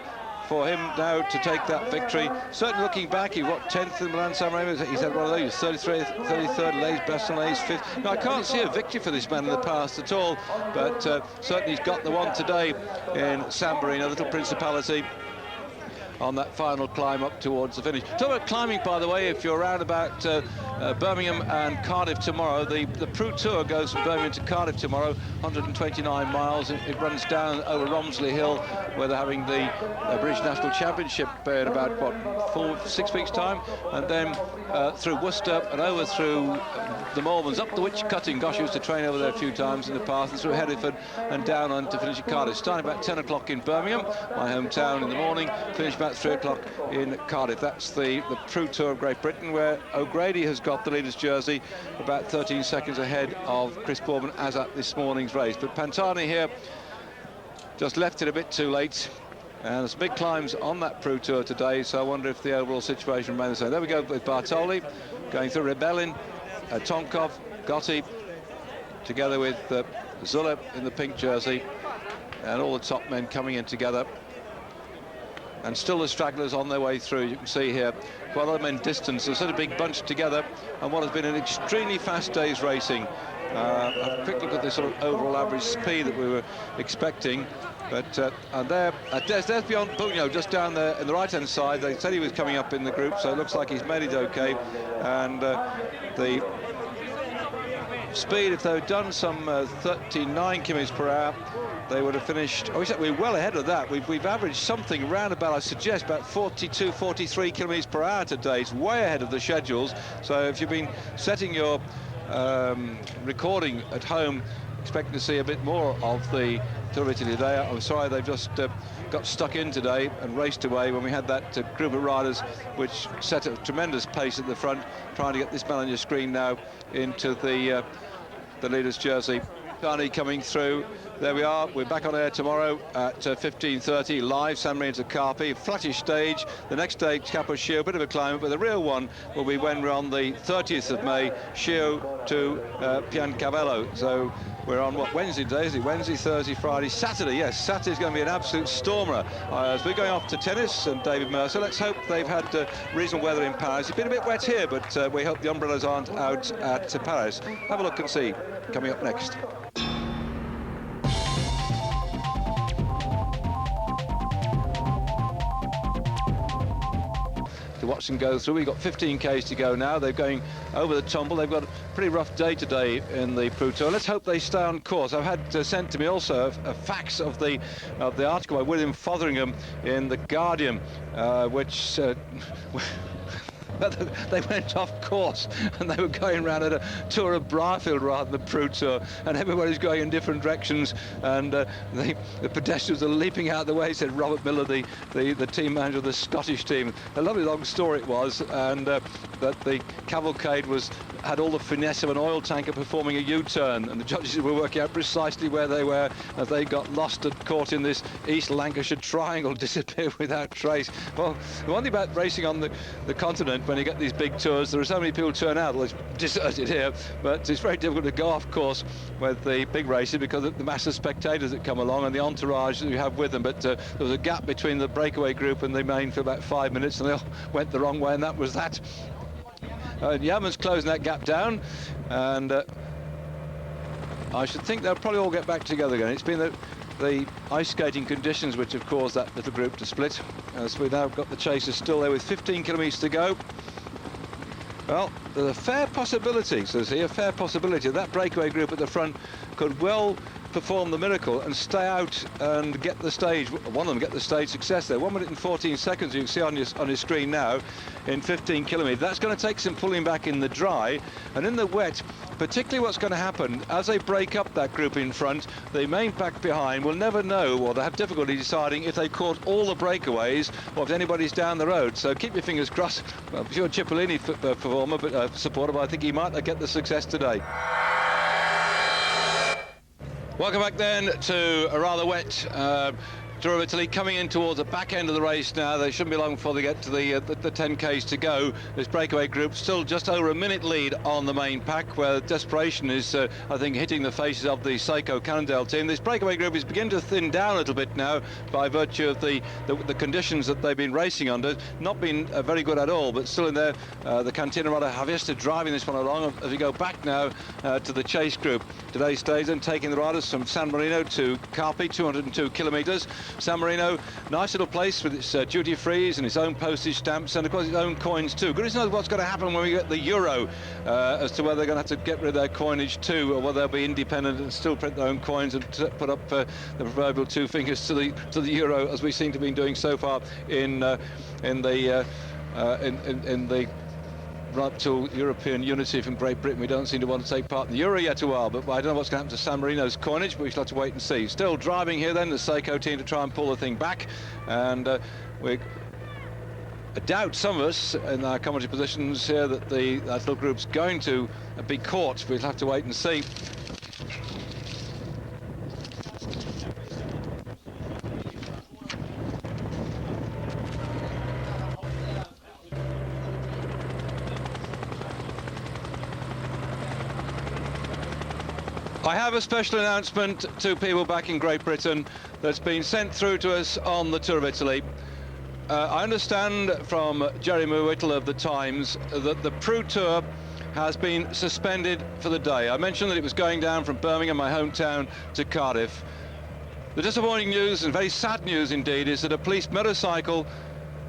for him now to take that victory, certainly looking back, he got 10th in Milan-San Remo. He's had one of those, 33rd, Lais, Bastogne, 5th. Now, I can't see a victory for this man in the past at all, but certainly he's got the one today in San Marino, Little Principality, on that final climb up towards the finish. Talk about climbing, by the way, if you're around about Birmingham and Cardiff tomorrow, the Pro Tour goes from Birmingham to Cardiff tomorrow, 129 miles. It runs down over Romsley Hill, where they're having the British National Championship in about, what, 6 weeks' time, and then through Worcester and over through the Malverns, up the Witch Cutting. Gosh, I used to train over there a few times in the past, and through Hereford and down on to finish at Cardiff. Starting about 10 o'clock in Birmingham, my hometown, in the morning, finish about 3 o'clock in Cardiff. That's the Pro Tour of Great Britain, where O'Grady has got the leader's jersey about 13 seconds ahead of Chris Bourman as at this morning's race. But Pantani here just left it a bit too late, and there's big climbs on that Pro Tour today, so I wonder if the overall situation remains the same. There we go with Bartoli going through Rebellin, Tonkov, Gotti, together with Zuller in the pink jersey, and all the top men coming in together. And still the stragglers on their way through. You can see here quite a lot of men distance. There's such a big bunch together, and what has been an extremely fast day's racing. Have a quick look at the sort of overall average speed that we were expecting. But and there's beyond Bugno, just down there in the right-hand side. They said he was coming up in the group, so it looks like he's made it okay. And the speed, if they had done some 39 kilometers per hour, they would have finished. Oh, we're well ahead of that. We've averaged something around about, I suggest, about 42, 43 kilometers per hour today. It's way ahead of the schedules. So if you've been setting your recording at home, expecting to see a bit more of the Tour of Italy today, I'm sorry they've just got stuck in today and raced away when we had that group of riders which set a tremendous pace at the front, trying to get this man on your screen now into the leader's jersey. Carney coming through. There we are. We're back on air tomorrow at 15:30 live. San Marino to Carpi, flattish stage. The next stage, Capo Schio, a bit of a climb, but the real one will be when we're on the 30th of May, Schio to Piancavello. So we're on what, Wednesday today, is it? Wednesday, Thursday, Friday, Saturday. Yes, Saturday's going to be an absolute stormer. As we're going off to tennis and David Mercer, let's hope they've had reasonable weather in Paris. It's been a bit wet here, but we hope the umbrellas aren't out at Paris. Have a look and see. Coming up next. To watch them go through. We've got 15 Ks to go now. They're going over the tumble. They've got a pretty rough day today in the Pro Tour. Let's hope they stay on course. I've had sent to me also a fax of the article by William Fotheringham in The Guardian, which they went off course and they were going around at a Tour of Briarfield rather than the Pro Tour, and everybody's going in different directions, and the pedestrians are leaping out of the way, said Robert Miller, the team manager of the Scottish team. A lovely long story it was, and that the cavalcade had all the finesse of an oil tanker performing a U-turn, and the judges were working out precisely where they were as they got lost and caught in this East Lancashire triangle, disappeared without trace. Well, the one thing about racing on the continent, when you get these big tours, there are so many people turn out. Well, it's deserted here, but it's very difficult to go off course with the big races because of the mass of spectators that come along and the entourage that you have with them. But there was a gap between the breakaway group and the main for about 5 minutes, and they all went the wrong way, and that was that. Yaman's closing that gap down, and I should think they'll probably all get back together again. It's been the ice skating conditions which have caused that little group to split, as we've now got the chasers still there with 15 kilometres to go. Well, there's a fair possibility, so see, a fair possibility that breakaway group at the front could well perform the miracle and stay out and get the stage. One of them get the stage success there. 1 minute and 14 seconds you can see on your screen now in 15 kilometres. That's going to take some pulling back in the dry, and in the wet, particularly what's going to happen as they break up that group in front, the main pack behind will never know, or they have difficulty deciding if they caught all the breakaways or if anybody's down the road. So keep your fingers crossed. Well, I'm sure Cipollini performer, but supporter, but I think he might get the success today. Welcome back then to a rather wet Tour of Italy, coming in towards the back end of the race now. They shouldn't be long before they get to the 10Ks to go. This breakaway group still just over a minute lead on the main pack, where desperation is, I think, hitting the faces of the Seiko Cannondale team. This breakaway group is beginning to thin down a little bit now by virtue of the conditions that they've been racing under. Not been very good at all, but still in there. The Cantina Rada Javiesta driving this one along as we go back now to the chase group. Today's stage then taking the riders from San Marino to Carpi, 202 kilometres. San Marino, nice little place with its duty-frees and its own postage stamps and of course its own coins too. Goodness knows what's going to happen when we get the Euro, as to whether they're going to have to get rid of their coinage too, or whether they'll be independent and still print their own coins and put up the proverbial two fingers to the Euro, as we seem to be doing so far in the right to European unity from Great Britain. We don't seem to want to take part in the Euro yet a while, but I don't know what's going to happen to San Marino's coinage, but we shall have to wait and see. Still driving here then, the Seiko team to try and pull the thing back, and I doubt some of us in our commentary positions here that that little group's going to be caught. We'll have to wait and see. I have a special announcement to people back in Great Britain that's been sent through to us on the Tour of Italy. I understand from Jeremy Whittle of the Times that the Pro Tour has been suspended for the day. I mentioned that it was going down from Birmingham, my hometown, to Cardiff. The disappointing news, and very sad news indeed, is that a police motorcycle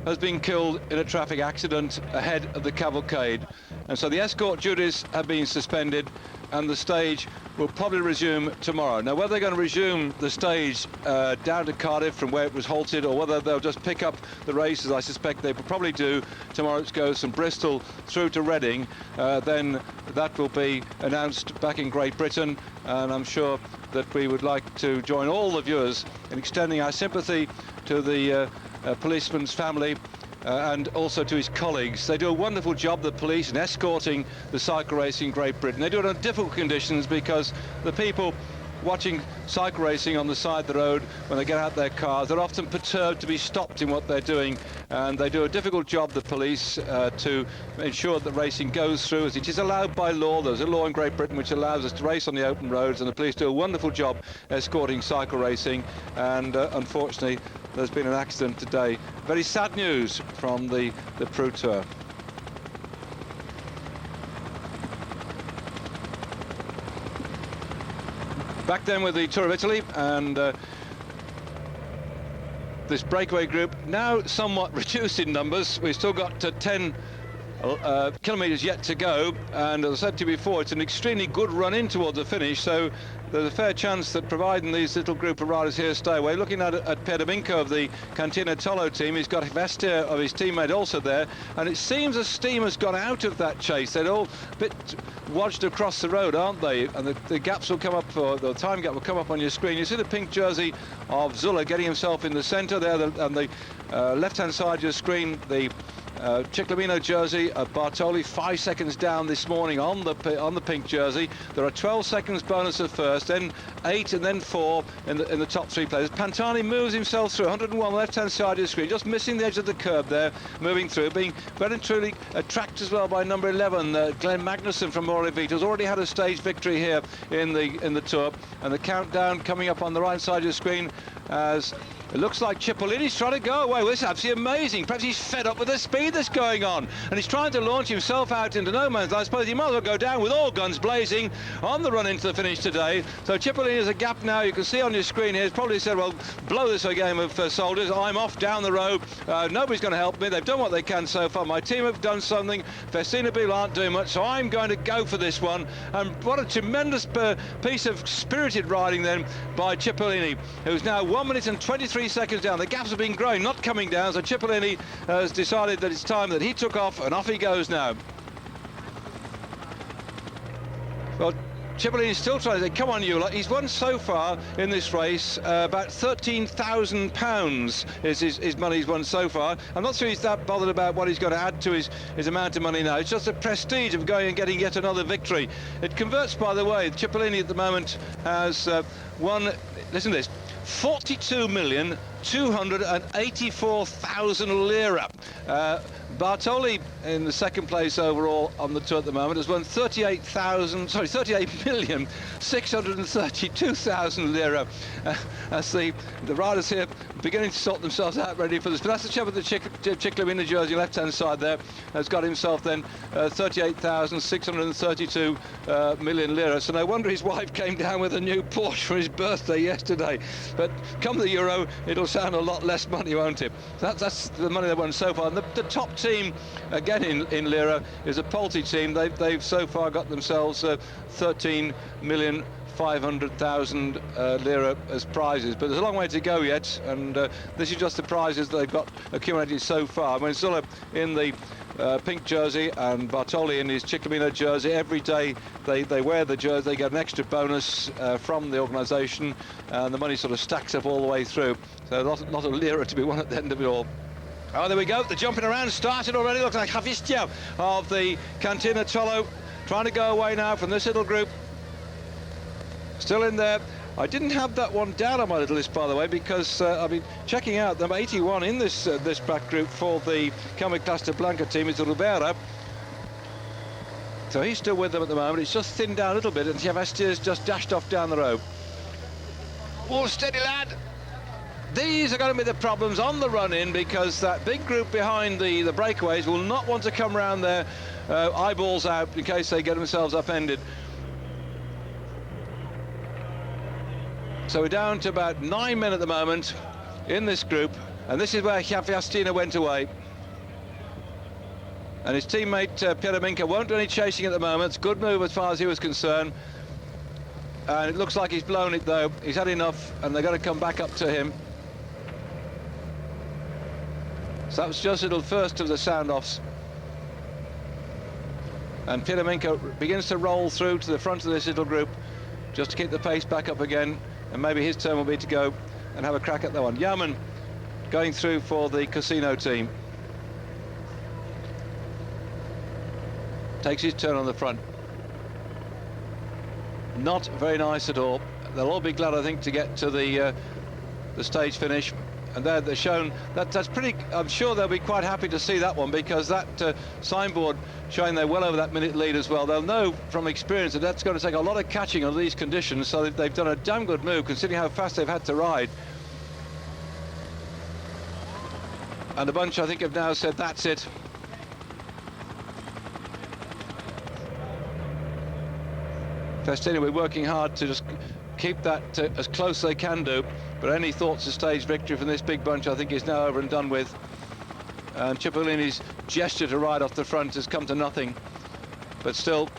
has been killed in a traffic accident ahead of the cavalcade. And so the escort duties have been suspended and the stage will probably resume tomorrow. Now, whether they're going to resume the stage down to Cardiff from where it was halted, or whether they'll just pick up the race, as I suspect they will probably do, tomorrow it goes from Bristol through to Reading, then that will be announced back in Great Britain, and I'm sure that we would like to join all the viewers in extending our sympathy to the policeman's family and also to his colleagues. They do a wonderful job, the police, in escorting the cycle racing in Great Britain. They do it under difficult conditions because the people watching cycle racing on the side of the road, when they get out their cars, they're often perturbed to be stopped in what they're doing, and they do a difficult job, the police, to ensure that racing goes through as it is allowed by law. There's a law in Great Britain which allows us to race on the open roads, and the police do a wonderful job escorting cycle racing, and unfortunately there's been an accident today. Very sad news from the Pro Tour. Back then with the Tour of Italy, and this breakaway group now somewhat reduced in numbers. We've still got 10 kilometres yet to go, and as I said to you before, it's an extremely good run in towards the finish, so there's a fair chance that providing these little group of riders here stay away. Looking at Per Domingo of the Cantina Tolo team, he's got Vestia of his teammate also there, and it seems as steam has gone out of that chase. They're all a bit watched across the road, aren't they? And the gaps will come up, or the time gap will come up on your screen. You see the pink jersey of Zulla getting himself in the centre there, and the left-hand side of your screen, the Ciclamino jersey of Bartoli, 5 seconds down this morning on the pink jersey. There are 12 seconds bonus at first, then 8 and then 4 in the top 3 players. Pantani moves himself through 101 left-hand side of the screen, just missing the edge of the curb there, moving through, being very truly tracked as well by number 11, Glenn Magnussen from Vita, has already had a stage victory here in the Tour, and the countdown coming up on the right side of the screen as it looks like Cipollini's trying to go away. Well, this is absolutely amazing. Perhaps he's fed up with the speed see this going on, and he's trying to launch himself out into no man's land. I suppose he might as well go down with all guns blazing on the run into the finish today. So Cipollini has a gap now. You can see on your screen here, he's probably said, well, blow this a game of soldiers. I'm off down the road. Nobody's going to help me. They've done what they can so far. My team have done something. Festina Bill aren't doing much, so I'm going to go for this one. And what a tremendous piece of spirited riding then by Cipollini, who's now 1 minute and 23 seconds down. The gaps have been growing, not coming down, so Cipollini has decided that it's time that he took off, and off he goes now. Well, Cipollini's still trying to say, come on, you lot. He's won so far in this race about £13,000 is his money he's won so far. I'm not sure he's that bothered about what he's going to add to his amount of money now. It's just the prestige of going and getting yet another victory. It converts, by the way. Cipollini at the moment has won, listen to this, 42,284,000 lira. Bartoli in the second place overall on the tour at the moment has won 38,632,000 lira. As the riders here beginning to sort themselves out ready for this. But that's the chap with the Ciclamino jersey, left-hand side there, has got himself then 38,632 million lira. So no wonder his wife came down with a new Porsche for his birthday yesterday. But come the Euro, it'll sound a lot less money, won't it? That's the money they've won so far. And the top team, again in lira, is a Polti team. They've so far got themselves 13,500,000 lira as prizes, but there's a long way to go yet, and this is just the prizes that they've got accumulated so far. I mean, Sulla in the pink jersey and Bartoli in his Ciclamino jersey. Every day they wear the jersey, they get an extra bonus from the organisation, and the money sort of stacks up all the way through. So a lot of lira to be won at the end of it all. Oh, there we go. The jumping around started already. Looks like Javistio of the Cantina Tolo trying to go away now from this little group. Still in there. I didn't have that one down on my little list, by the way, because I've been checking out number 81 in this back group for the Camiclasta Blanca team is Rubera. So he's still with them at the moment. It's just thinned down a little bit, and Javistio's just dashed off down the road. Oh, steady lad. These are going to be the problems on the run-in, because that big group behind the breakaways will not want to come round their eyeballs out in case they get themselves upended. So we're down to about 9 men at the moment in this group, and this is where Javistino went away. And his teammate Piero Minca won't do any chasing at the moment. It's a good move as far as he was concerned. And it looks like he's blown it, though. He's had enough, and they're going to come back up to him. So that was just a little first of the sound-offs. And Piero Minca begins to roll through to the front of this little group just to keep the pace back up again, and maybe his turn will be to go and have a crack at that one. Yaman going through for the Casino team. Takes his turn on the front. Not very nice at all. They'll all be glad, I think, to get to the stage finish. And there they're shown that's pretty. I'm sure they'll be quite happy to see that one, because that signboard showing they're well over that minute lead as well. They'll know from experience that that's going to take a lot of catching under these conditions, so they've done a damn good move considering how fast they've had to ride. And a bunch, I think, have now said that's it. Festina, we're working hard to just keep that as close as they can do, but any thoughts of stage victory from this big bunch, I think, is now over and done with. And Cipollini's gesture to ride off the front has come to nothing, but still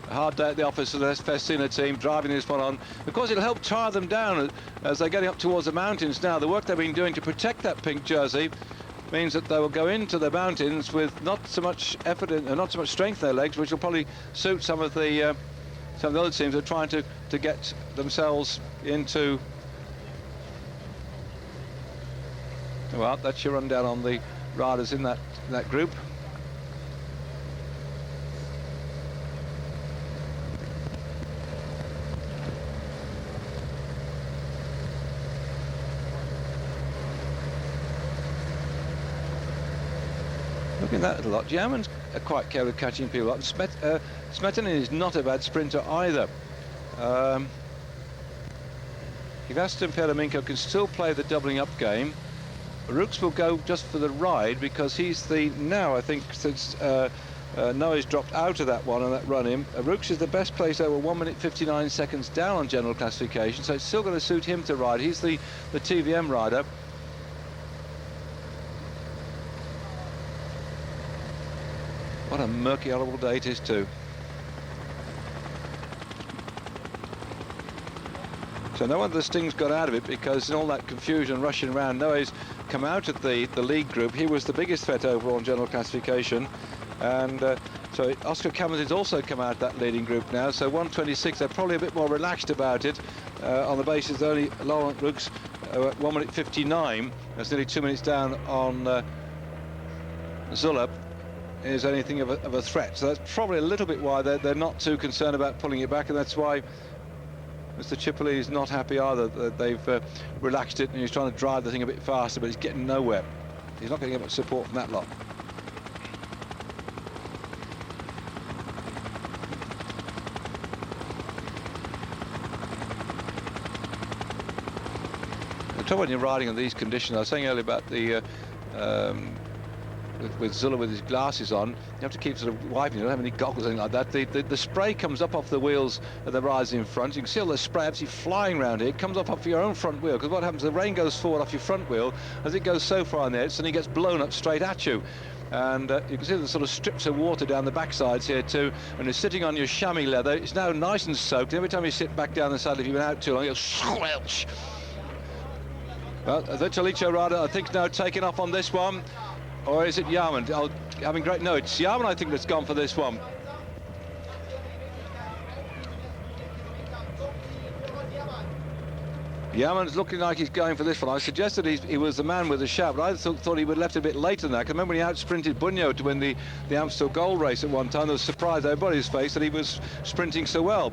a hard day at the office of the Festina team, driving this one on. Of course, it'll help tire them down as they're getting up towards the mountains now. The work they've been doing to protect that pink jersey means that they will go into the mountains with not so much effort and not so much strength in their legs, which will probably suit some of the other teams that are trying to get themselves into. Well, that's your rundown on the riders in that group. Looking at that a lot. Germans are quite careful of catching people up. Smetana is not a bad sprinter either. Ivasta and Piero Minca can still play the doubling up game. Rooks will go just for the ride because he's the, now I think since Noah's dropped out of that one and that run in, Rooks is the best place over 1 minute 59 seconds down on general classification, so it's still going to suit him to ride. He's the TVM rider. What a murky, horrible day it is too. So no wonder the sting's got out of it, because in all that confusion rushing around, Noah's come out of the lead group. He was the biggest threat overall in general classification, and so Oscar Cameron's also come out of that leading group now. So 1:26, they're probably a bit more relaxed about it, on the basis that only Laurent Rooks at 1 minute 59, that's nearly 2 minutes down on Zuller, is anything of a threat. So that's probably a little bit why they're not too concerned about pulling it back, and that's why Mr. Cipollini is not happy either. They've relaxed it, and he's trying to drive the thing a bit faster, but he's getting nowhere. He's not going to get much support from that lot. The trouble when you're riding in these conditions, I was saying earlier about the with Zuller with his glasses on, you have to keep sort of wiping. You don't have any goggles or anything like that. The spray comes up off the wheels of the riders in front. You can see all the spray absolutely flying around here. It comes up off your own front wheel, because what happens, the rain goes forward off your front wheel. As it goes so far in there, it suddenly gets blown up straight at you. And you can see the sort of strips of water down the backsides here too, and it's sitting on your chamois leather. It's now nice and soaked. Every time you sit back down the saddle, if you've been out too long, you'll squelch. Well, the Talicho rider, I think, now taking off on this one. Or is it Yarman? No, it's Yarman, I think, that's gone for this one. Yarman's looking like he's going for this one. I suggested he was the man with the shout, but I thought he would have left it a bit later than that. Because remember when he out-sprinted Bunyo to win the Amstel Gold Race at one time, there was surprise over everybody's face that he was sprinting so well.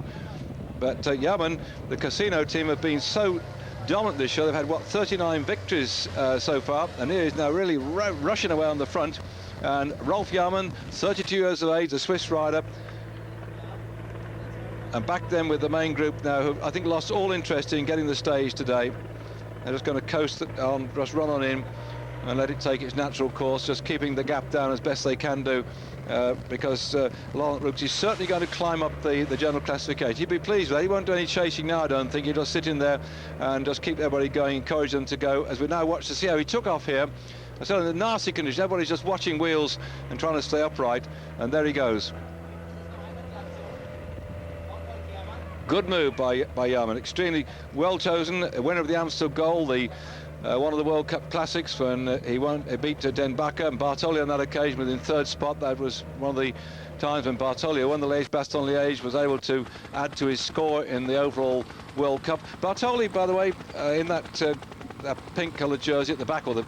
But Yarman, the Casino team, have been so dominant this year. They've had, what, 39 victories so far, and he is now really rushing away on the front. And Rolf Yarman, 32 years of age, a Swiss rider, and back then with the main group now, who I think lost all interest in getting the stage today. They're just going to coast on, just run on in and let it take its natural course, just keeping the gap down as best they can do, because Laurent Rooks is certainly going to climb up the general classification. He'd be pleased with that. He won't do any chasing now, I don't think. He'll just sit in there and just keep everybody going, encourage them to go, as we now watch to see how he took off here. So in the nasty condition, everybody's just watching wheels and trying to stay upright, and there he goes. Good move by Yarman, extremely well chosen, a winner of the Amstel Gold, one of the World Cup Classics, when he beat Den Bakker and Bartoli on that occasion within third spot. That was one of the times when Bartoli won the Liège-Bastogne-Liège, was able to add to his score in the overall World Cup. Bartoli, by the way, in that pink-coloured jersey at the back, or the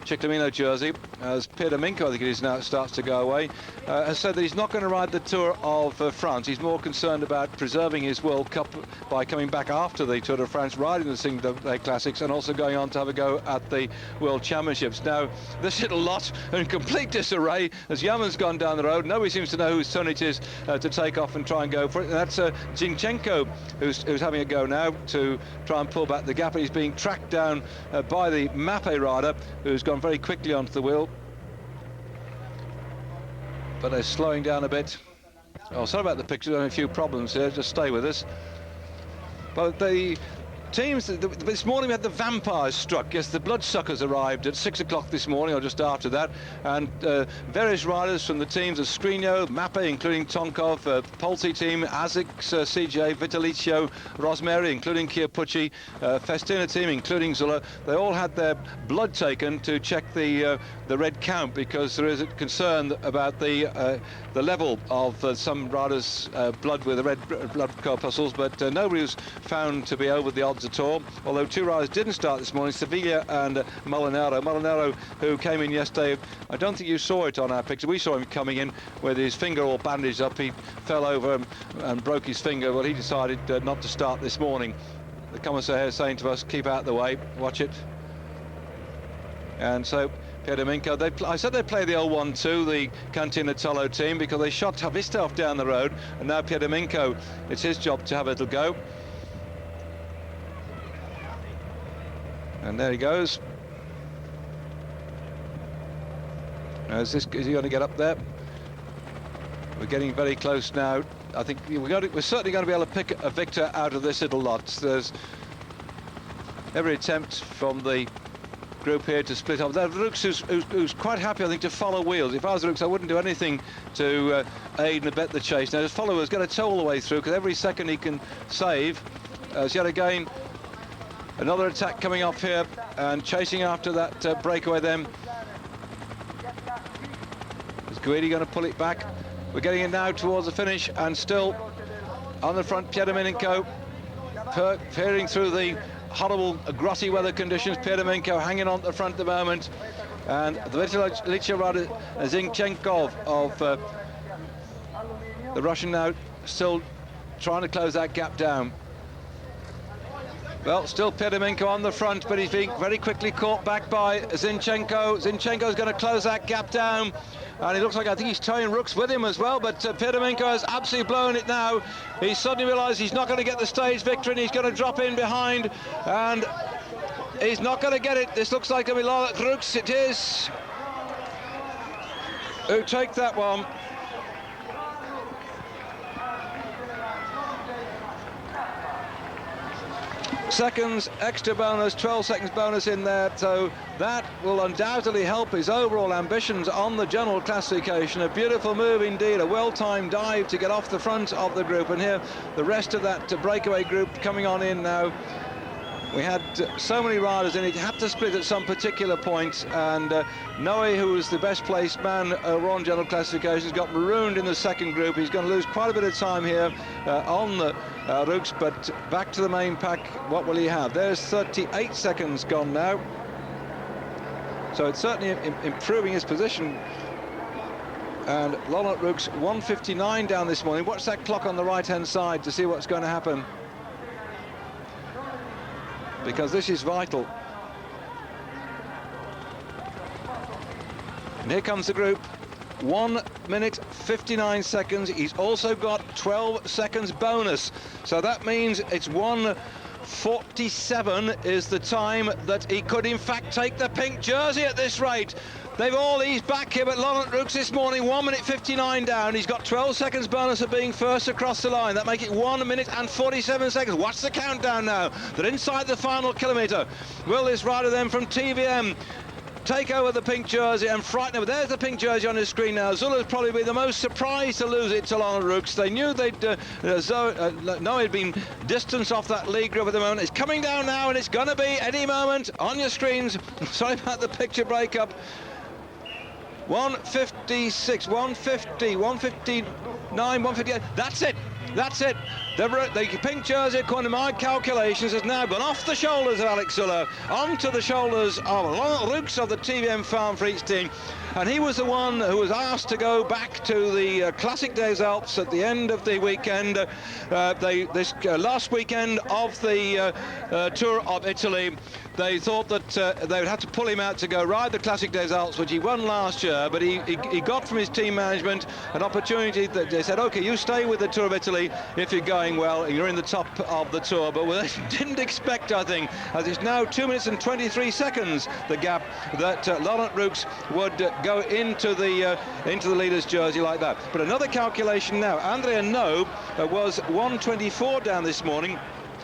Ciclamino jersey, as Pierre Domingo, I think it is now, starts to go away, has said that he's not going to ride the Tour of France. He's more concerned about preserving his World Cup by coming back after the Tour de France, riding the single-day classics, and also going on to have a go at the World Championships. Now, this little lot are in complete disarray as Yarman's gone down the road. Nobody seems to know whose turn it is to take off and try and go for it. And that's Zinchenko who's having a go now to try and pull back the gap. He's being tracked down by the Mappe rider, who's gone very quickly onto the wheel, but they're slowing down a bit. Oh, sorry about the picture, there are a few problems here, just stay with us. But the teams, this morning we had the vampires struck. Yes, the bloodsuckers arrived at 6 o'clock this morning, or just after that, and various riders from the teams of Skriniar, Mappe, including Tonkov, Polsi team, Asics, CJ, Vitalicio, Rosmeri, including Chiappucci, Festina team, including Zuller. They all had their blood taken to check the red count, because there is a concern about the level of some riders' blood with the red blood corpuscles, but nobody was found to be over the odds at all, although two riders didn't start this morning, Sevilla and Molinaro. Molinaro, who came in yesterday, I don't think you saw it on our picture. We saw him coming in with his finger all bandaged up. He fell over and broke his finger. Well, he decided not to start this morning. The commissar here saying to us, keep out of the way, watch it. And so Pierre Domingo, I said they'd play the old one too, the Cantinatolo team, because they shot Tavista off down the road, and now Pierre Domingo, it's his job to have a little go. And there he goes. Is he going to get up there? We're getting very close now. I think we're certainly going to be able to pick a victor out of this little lot. There's every attempt from the group here to split up. There's Rooks who's quite happy, I think, to follow wheels. If I was Rooks, I wouldn't do anything to aid and abet the chase. Now, his follower's got to tow all the way through, because every second he can save. As yet again, another attack coming off here, and chasing after that breakaway then. Is Guidi going to pull it back? We're getting it now towards the finish, and still on the front, Piedominko peering through the horrible grotty weather conditions. Piedominko hanging on at the front at the moment, and the Licha Zinchenko of the Russian now still trying to close that gap down. Well, still Piedominko on the front, but he's being very quickly caught back by Zinchenko. Zinchenko's going to close that gap down, and it looks like, I think he's towing Rooks with him as well, but Piedominko has absolutely blown it now. He's suddenly realised he's not going to get the stage victory, and he's going to drop in behind, and he's not going to get it. This looks like a Milan Rooks. It is who take that one. Seconds, extra bonus, 12 seconds bonus in there, so that will undoubtedly help his overall ambitions on the general classification. A beautiful move indeed, a well-timed dive to get off the front of the group, and here the rest of that breakaway group coming on in now. We had so many riders in it, had to split at some particular point, and Noe, who was the best placed man on general classifications, got marooned in the second group. He's going to lose quite a bit of time here on the Rooks, but back to the main pack, what will he have? There's 38 seconds gone now, so it's certainly improving his position. And Laurent Rooks 1:59 down this morning. Watch that clock on the right hand side to see what's going to happen, because this is vital. And here comes the group. 1 minute 59 seconds. He's also got 12 seconds bonus, so that means it's 1:47 is the time that he could in fact take the pink jersey at this rate. They've all eased back here, but Laurent Rooks this morning, 1 minute 59 down. He's got 12 seconds bonus of being first across the line. That makes it 1 minute and 47 seconds. Watch the countdown now. They're inside the final kilometre. Will this rider then from TVM take over the pink jersey and frighten him? There's the pink jersey on his screen now. Zula's probably be the most surprised to lose it to Laurent Rooks. They knew they'd know he'd been distanced off that league group at the moment. It's coming down now, and it's going to be any moment on your screens. Sorry about the picture breakup. 1:56, 1:50, 1:59, 1:58. That's it. That's it. The pink jersey, according to my calculations, has now gone off the shoulders of Alex Zula onto the shoulders of Laurent Rooks of the TVM Farm Freaks team. And he was the one who was asked to go back to the Classic des Alpes at the end of the weekend, last weekend of the Tour of Italy. They thought that they would have to pull him out to go ride the Classic des Alpes, which he won last year, but he got from his team management an opportunity that they said, OK, you stay with the Tour of Italy if you're going well and you're in the top of the Tour. But they didn't expect, I think, as it's now 2 minutes and 23 seconds, the gap, that Laurent Rooks would go into the leader's jersey like that. But another calculation now. Andrea Noe was 1:24 down this morning.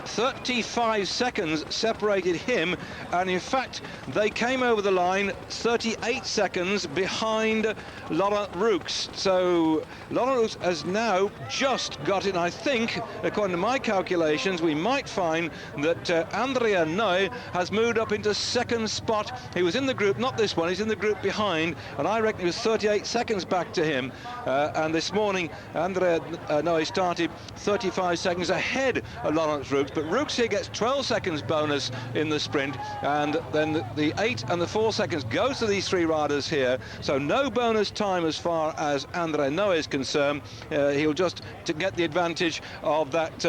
35 seconds separated him, and in fact they came over the line 38 seconds behind Laurent Rooks. So Laurent Rooks has now just got it. I think, according to my calculations, we might find that Andrea Noe has moved up into second spot. He was in the group, not this one, he's in the group behind, and I reckon it was 38 seconds back to him. And this morning Andrea Noe started 35 seconds ahead of Laurent Rooks. But Rooks here gets 12 seconds bonus in the sprint, and then the 8 and the 4 seconds goes to these three riders here. So no bonus time as far as Andrea Noe is concerned. He'll just to get the advantage of that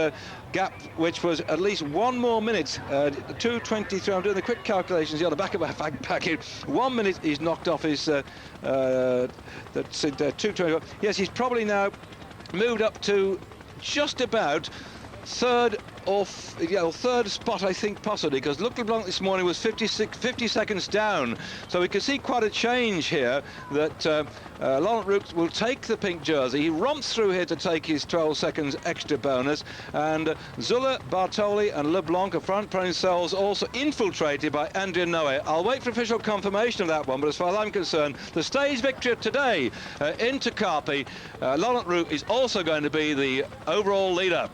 gap, which was at least 1 more minute. 2:23. I'm doing the quick calculations here on the back of my packet. 1 minute he's knocked off his 2:20. Yes, he's probably now moved up to just about third third spot, I think, possibly, because Luc Leblanc this morning was 50 seconds down. So we can see quite a change here, that Laurent Roux will take the pink jersey. He romps through here to take his 12 seconds extra bonus, and Zuller, Bartoli and Leblanc are front, themselves also infiltrated by Andrea Noe. I'll wait for official confirmation of that one, but as far as I'm concerned, the stage victory of today in Carpi, Laurent Roux is also going to be the overall leader.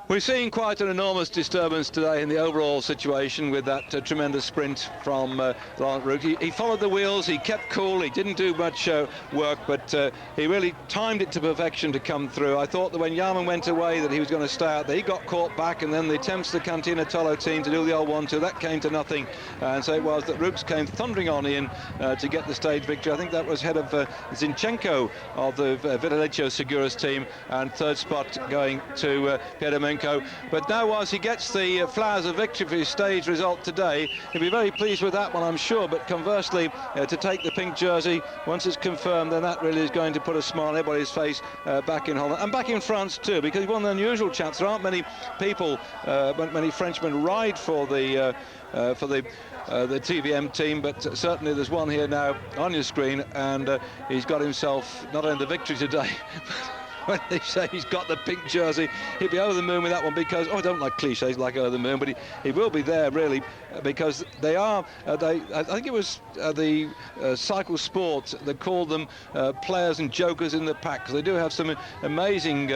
We're seeing quite an enormous disturbance today in the overall situation with that tremendous sprint from Laurent Roux. He followed the wheels, he kept cool, he didn't do much work, but he really timed it to perfection to come through. I thought that when Yarman went away that he was going to stay out there. He got caught back, and then the attempts of the Cantina Tolo team to do the old 1-2, that came to nothing. And so it was that Roux came thundering on in to get the stage victory. I think that was head of Zinchenko of the Vitalejo Seguros team, and third spot going to Pierre-Domingue. But now, as he gets the flowers of victory for his stage result today, he'll be very pleased with that one, I'm sure. But conversely, to take the pink jersey, once it's confirmed, then that really is going to put a smile on everybody's face back in Holland and back in France too, because he won an unusual chance. There aren't many people, many Frenchmen ride for the TVM team, but certainly there's one here now on your screen, and he's got himself not only the victory today, when they say he's got the pink jersey, he'll be over the moon with that one, because I don't like cliches like over the moon, but he will be there really, because they are I think it was the Cycle Sport that called them players and jokers in the pack, because they do have some amazing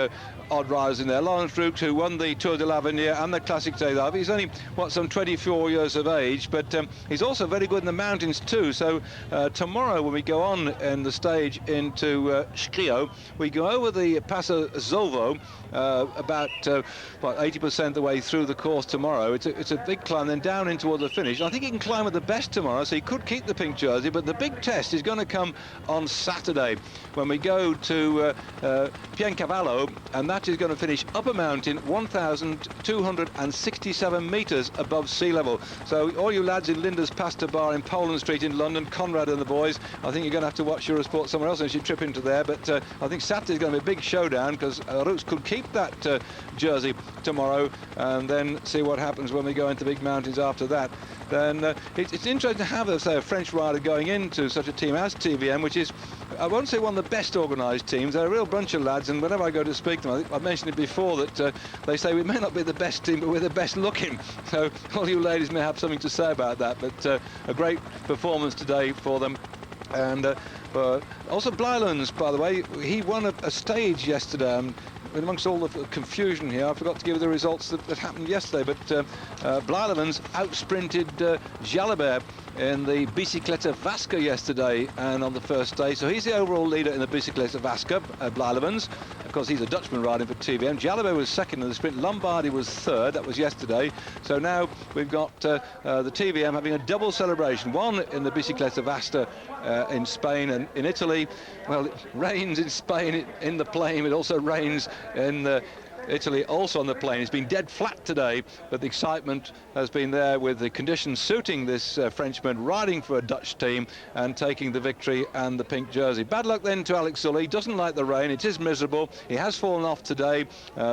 odd riders in there. Laurent Roux, who won the Tour de l'Avenir and the Classic des Arts, he's only some 24 years of age, but he's also very good in the mountains too. So tomorrow, when we go on in the stage into Giro, we go over the Passo Zovo, about 80% the way through the course tomorrow. It's a big climb, then down in towards the finish. I think he can climb with the best tomorrow, so he could keep the pink jersey, but the big test is going to come on Saturday when we go to Piencavallo, and that is going to finish up a mountain 1,267 metres above sea level. So all you lads in Linda's Pasta Bar in Poland Street in London, Conrad and the boys, I think you're going to have to watch Eurosport somewhere else and you trip into there. But I think Saturday's going to be a big showdown, because Roux could keep that jersey tomorrow, and then see what happens when we go into big mountains after that. Then it's interesting to have, say, a French rider going into such a team as TVM, which is, I won't say one of the best organised teams. They're a real bunch of lads, and whenever I go to speak to them, I think I've mentioned it before, that they say we may not be the best team, but we're the best looking. So all you ladies may have something to say about that, but a great performance today for them. And also Blylands, by the way, he won a stage yesterday. Amongst all the confusion here, I forgot to give you the results that happened yesterday, but Blylands out-sprinted Jalabert in the Bicicleta Vasca yesterday, and on the first day. So he's the overall leader in the Bicicleta Vasca, Blylands. Of course, he's a Dutchman riding for TVM. Jalabert was second in the sprint. Lombardi was third. That was yesterday. So now we've got the TVM having a double celebration. One in the Bicicleta Vasca in Spain, and in Italy, well, it rains in Spain in the plain. It also rains in Italy, also on the plain. It's been dead flat today, but the excitement has been there with the conditions suiting this Frenchman riding for a Dutch team and taking the victory and the pink jersey. Bad luck then to Alex Zuller. He doesn't like the rain. It is miserable. He has fallen off today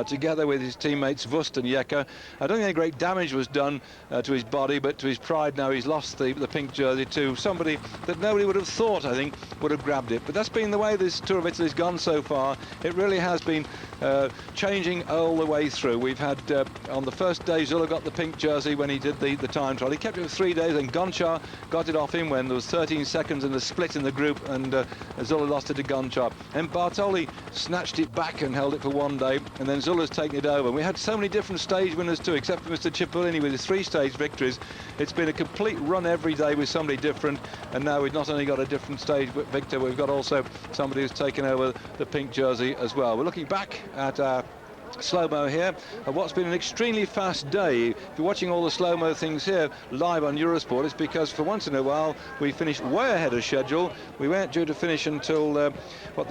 together with his teammates Wust and Jekke. I don't think any great damage was done to his body, but to his pride now he's lost the pink jersey to somebody that nobody would have thought, I think, would have grabbed it. But that's been the way this Tour of Italy's gone so far. It really has been changing all the way through. We've had on the first day, Zuller got the pink jersey when he did the time trial. He kept it for 3 days, and Gonchar got it off him when there was 13 seconds in the split in the group, and Zuller lost it to Gonchar. And Bartoli snatched it back and held it for 1 day, and then Zuller's taken it over. We had so many different stage winners too, except for Mr. Cipollini with his 3-stage victories. It's been a complete run every day with somebody different, and now we've not only got a different stage victor, we've got also somebody who's taken over the pink jersey as well. We're looking back at our slow-mo here of what's been an extremely fast day. If you're watching all the slow-mo things here live on Eurosport, it's because for once in a while we finished way ahead of schedule. We weren't due to finish until the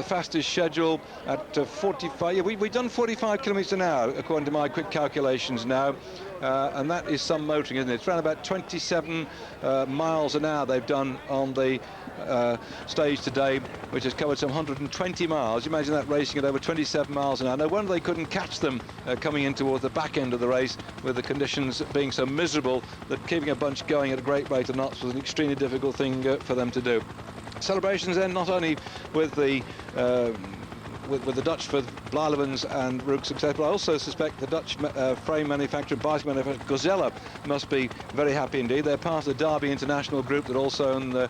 fastest schedule at 45. Yeah, we've done 45 kilometres an hour according to my quick calculations now. And that is some motoring, isn't it? It's around about 27 miles an hour they've done on the stage today, which has covered some 120 miles. You imagine that racing at over 27 miles an hour. No wonder they couldn't catch them coming in towards the back end of the race, with the conditions being so miserable that keeping a bunch going at a great rate of knots was an extremely difficult thing for them to do. Celebrations then not only with the with the Dutch for Blijlevens and Rook's success, but I also suspect the Dutch frame manufacturer, bicycle manufacturer Gazelle must be very happy indeed. They're part of the Derby International group that also own the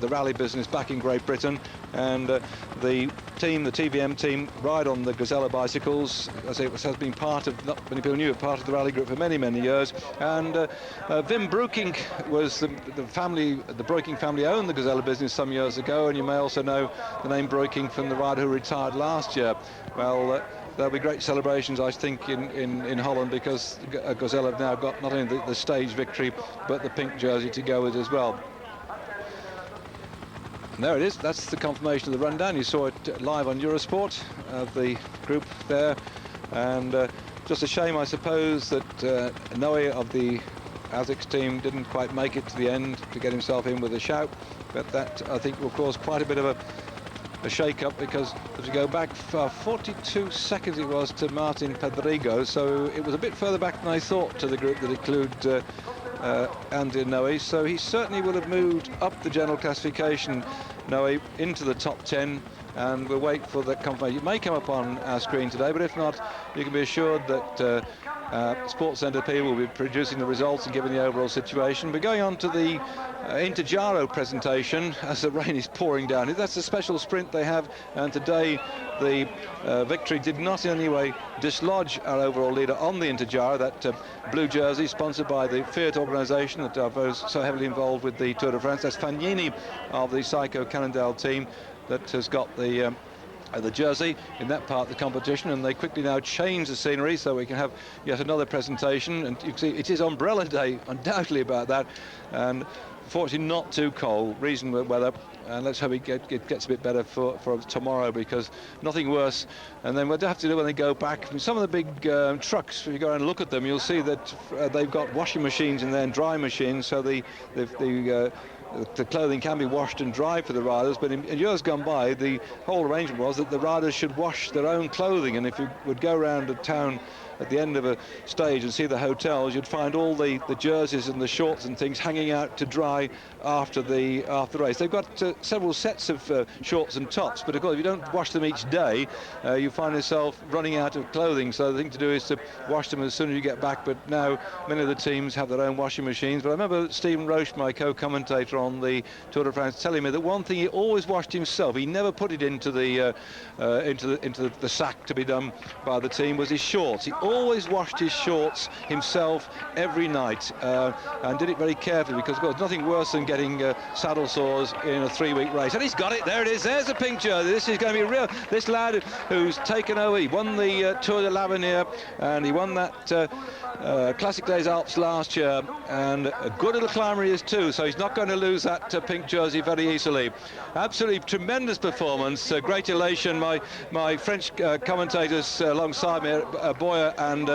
rally business back in Great Britain, and the team, the TVM team, ride on the Gazelle bicycles. As it has been part of, not many people knew it, part of the rally group for many, many years. And Wim Broekink was the Broekink family owned the Gazelle business some years ago, and you may also know the name Broekink from the rider who retired last year. Well, there'll be great celebrations, I think, in Holland, because Gazelle have now got not only the stage victory but the pink jersey to go with as well. And there it is. That's the confirmation of the rundown. You saw it live on Eurosport, the group there. And just a shame, I suppose, that Noe of the ASICS team didn't quite make it to the end to get himself in with a shout. But that, I think, will cause quite a bit of a shake-up, because if you go back 42 seconds it was to Martin Pedrigo, so it was a bit further back than I thought to the group that include Andy Noe. So he certainly would have moved up the general classification, Noe, into the top 10, and we'll wait for that confirmation. It may come up on our screen today, but if not, you can be assured that Sports Centre people will be producing the results and giving the overall situation. But going on to the Giro presentation, as the rain is pouring down. That's a special sprint they have, and today the victory did not in any way dislodge our overall leader on the Giro, that blue jersey sponsored by the Fiat organisation that are so heavily involved with the Tour de France. That's Fagnini of the Psycho Cannondale team that has got the jersey in that part of the competition, and they quickly now change the scenery so we can have yet another presentation. And you can see it is umbrella day, undoubtedly, about that, and fortunately not too cold, reasonable weather, and let's hope it gets a bit better for tomorrow, because nothing worse. And then we'll have to do when they go back. Some of the big trucks, if you go around and look at them, you'll see that they've got washing machines in there and dry machines, so the clothing can be washed and dried for the riders. But in years gone by, the whole arrangement was that the riders should wash their own clothing, and if you would go around a town at the end of a stage and see the hotels, you'd find all the jerseys and the shorts and things hanging out to dry after the race. They've got several sets of shorts and tops, but of course if you don't wash them each day, you find yourself running out of clothing. So the thing to do is to wash them as soon as you get back. But now many of the teams have their own washing machines. But I remember Stephen Roche, my co-commentator on the Tour de France, telling me that one thing he always washed himself, he never put it into the sack to be done by the team, was his shorts. He always washed his shorts himself every night, and did it very carefully, because of course nothing worse than getting saddle sores in a 3-week race. And he's got it. There it is. There's a pink jersey. This is going to be real. This lad who's taken over, he won the Tour de l'Avenir, and he won that Classic des Alpes last year, and a good little climber he is too, so he's not going to lose that pink jersey very easily. Absolutely tremendous performance. Great elation. My French commentators alongside me, Boyer and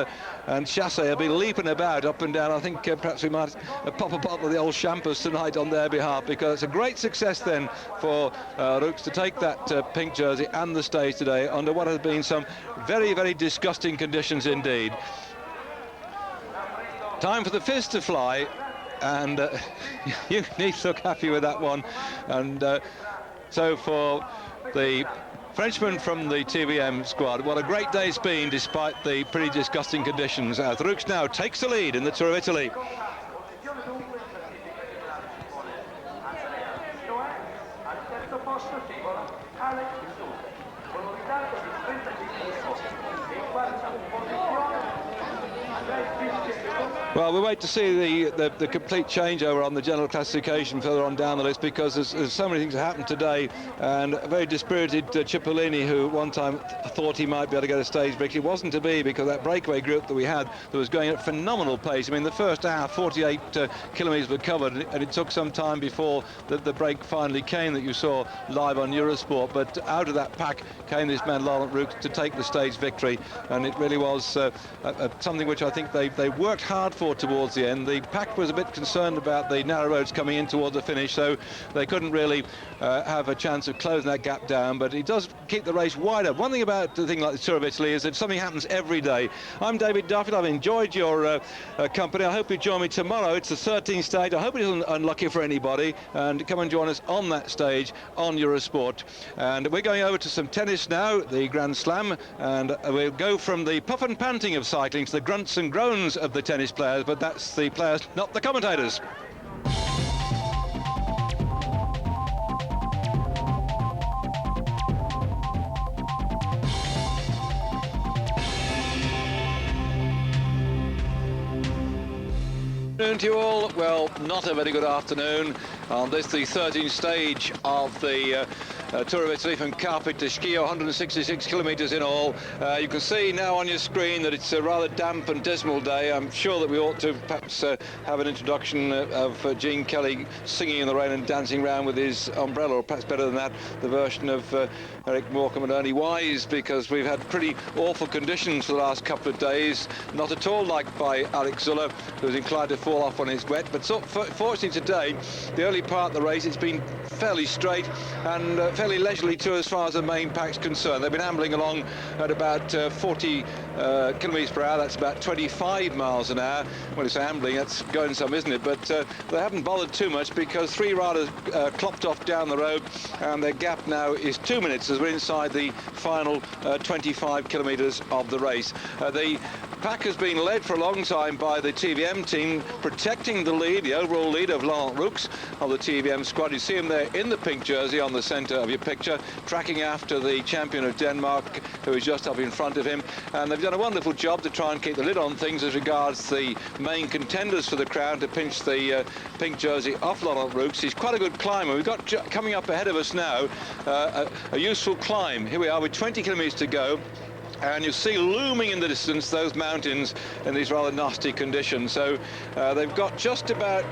Chassé, have been leaping about up and down. I think perhaps we might pop a bottle of the old champers tonight on their behalf, because it's a great success then for Roux to take that pink jersey and the stage today under what has been some very, very disgusting conditions indeed. Time for the fist to fly, and you need to look happy with that one. And so for the Frenchman from the TVM squad, what a great day it's been despite the pretty disgusting conditions. Roux now takes the lead in the Tour of Italy. Well, we wait to see the complete changeover on the general classification further on down the list, because there's so many things that happened today, and a very dispirited Cipollini, who one time thought he might be able to get a stage victory, wasn't to be, because that breakaway group that we had that was going at phenomenal pace. I mean, the first hour 48 kilometres were covered, and it took some time before the break finally came that you saw live on Eurosport. But out of that pack came this man Laurent Roux to take the stage victory, and it really was something which I think they worked hard for towards the end. The pack was a bit concerned about the narrow roads coming in towards the finish, so they couldn't really have a chance of closing that gap down, but it does keep the race wider. One thing about the thing like the Tour of Italy is that something happens every day. I'm David Duffield. I've enjoyed your company. I hope you join me tomorrow. It's the 13th stage. I hope it isn't unlucky for anybody, and come and join us on that stage on Eurosport. And we're going over to some tennis now, the Grand Slam, and we'll go from the puff and panting of cycling to the grunts and groans of the tennis players, but that's the players, not the commentators. Afternoon to you all. Well, not a very good afternoon on this, the 13th stage of the Tour of Italy from Carpi to Schio, 166 kilometres in all. You can see now on your screen that it's a rather damp and dismal day. I'm sure that we ought to perhaps have an introduction of Gene Kelly singing in the rain and dancing around with his umbrella, or perhaps better than that, the version of Eric Morecambe and Ernie Wise, because we've had pretty awful conditions for the last couple of days, not at all liked by Alex Zuller, who's inclined to fall off when it's wet. But fortunately today, the early part of the race, it's been fairly straight and fairly leisurely too, as far as the main pack's concerned. They've been ambling along at about 40 kilometres per hour. That's about 25 miles an hour. When it's ambling, that's going some, isn't it? But they haven't bothered too much, because three riders clopped off down the road, and their gap now is 2 minutes as we're inside the final 25 kilometres of the race. The pack has been led for a long time by the TVM team, protecting the lead, the overall lead of Laurent Roux of the TVM squad. You see him there in the pink jersey on the centre of your picture, tracking after the champion of Denmark, who is just up in front of him. And they've done a wonderful job to try and keep the lid on things as regards the main contenders for the crown, to pinch the pink jersey off Laurent Roux. He's quite a good climber. We've got coming up ahead of us now a useful climb. Here we are with 20 kilometres to go. And you see looming in the distance those mountains in these rather nasty conditions. So they've got just about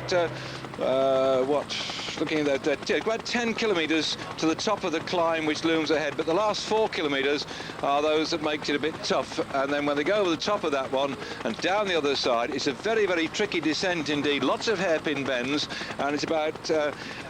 looking at that, about 10 kilometres to the top of the climb which looms ahead, but the last 4 kilometres are those that make it a bit tough. And then when they go over the top of that one and down the other side, it's a very, very tricky descent indeed, lots of hairpin bends, and it's about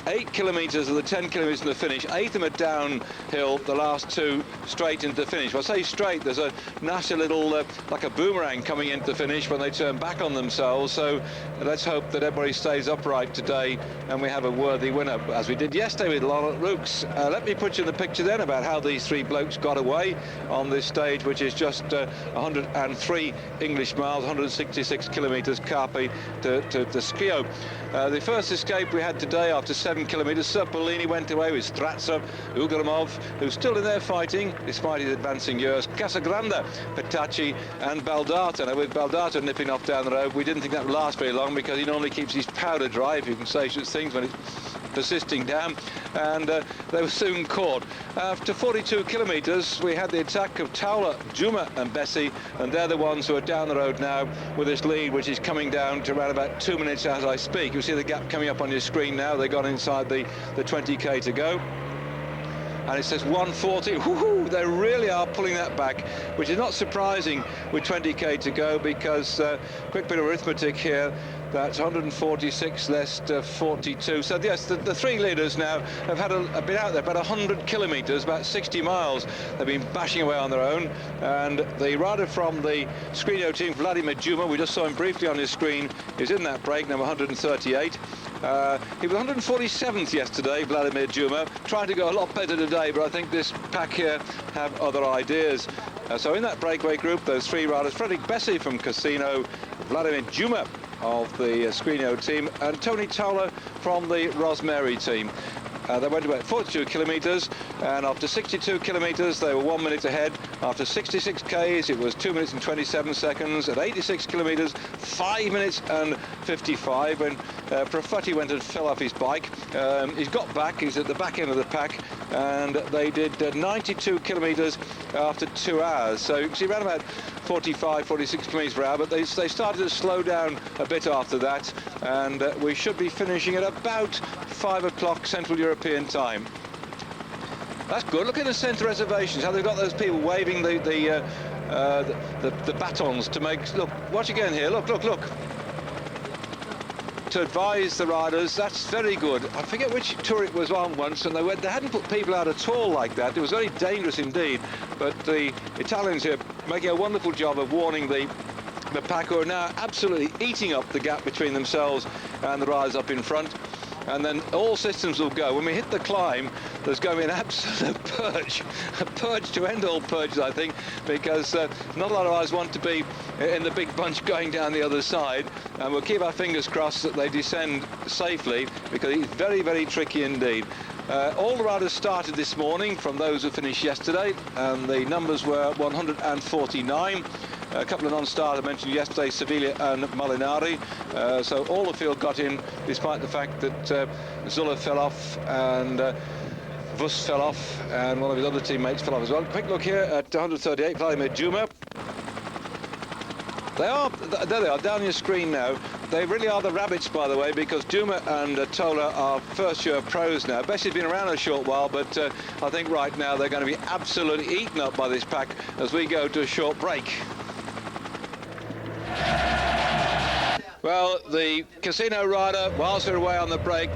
8 kilometres of the 10 kilometres to the finish. 8 of them are downhill, the last 2 straight into the finish. Well, I say straight, there's a nasty little like a boomerang coming into the finish when they turn back on themselves. So let's hope that everybody stays upright today and we have a worthy winner, as we did yesterday with Laurent Roux. Let me put you in the picture then about how these three blokes got away on this stage, which is just 103 English miles, 166 kilometres Carpi to Schio. The first escape we had today after 7 kilometres, Cipollini went away with Stratzer, Ugramov, who's still in there fighting despite his advancing years, Casagrande, Petacci and Baldata. Now, with Baldata nipping off down the road, we didn't think that would last very long, because he normally keeps his powder dry, if you can say such things, when it's persisting down, and they were soon caught. After 42 kilometres, we had the attack of Towler, Juma and Bessie, and they're the ones who are down the road now with this lead, which is coming down to around about 2 minutes as I speak. You see the gap coming up on your screen now. They got inside the 20k to go. And it says 140. Woohoo! They really are pulling that back, which is not surprising with 20k to go, because quick bit of arithmetic here, that's 146 less 42. So yes, the three leaders now have had been out there about 100 kilometres, about 60 miles. They've been bashing away on their own, and the rider from the Skriniar team, Vladimir Duma, we just saw him briefly on his screen, is in that break, number 138. He was 147th yesterday, Vladimir Duma, trying to go a lot better today, but I think this pack here have other ideas. So in that breakaway group, those three riders, Frederick Bessie from Casino, Vladimir Duma of the Skriniar team, and Tony Towler from the Rosemary team. They went about 42 kilometres, and after 62 kilometres they were 1 minute ahead. After 66 k's it was 2 minutes and 27 seconds. At 86 kilometres, 5 minutes and 55, when Profatti went and fell off his bike. He's got back, he's at the back end of the pack, and they did 92 kilometres after 2 hours. So you see, around about 45, 46 kilometres per hour, but they started to slow down a bit after that, and we should be finishing at about 5 o'clock Central European time. That's good. Look at the centre reservations, how they've got those people waving the batons to make... Look, watch again here, look. To advise the riders, that's very good. I forget which tour it was on once, and they hadn't put people out at all like that. It was very dangerous indeed, but the Italians here making a wonderful job of warning the pack, who are now absolutely eating up the gap between themselves and the riders up in front. And then all systems will go. When we hit the climb, there's going to be an absolute purge, a purge to end all purges, I think, because not a lot of us want to be in the big bunch going down the other side, and we'll keep our fingers crossed that they descend safely, because it's very, very tricky indeed. All the riders started this morning from those who finished yesterday, and the numbers were 149. A couple of non-stars I mentioned yesterday, Sevilla and Molinari. So all the field got in, despite the fact that Zuller fell off and Vus fell off, and one of his other teammates fell off as well. Quick look here at 138, Vladimir Duma. There they are, down your screen now. They really are the rabbits, by the way, because Duma and Tola are first-year pros now. Bessie's been around a short while, but I think right now they're going to be absolutely eaten up by this pack as we go to a short break. Well, the Casino rider, whilst they're away on the break,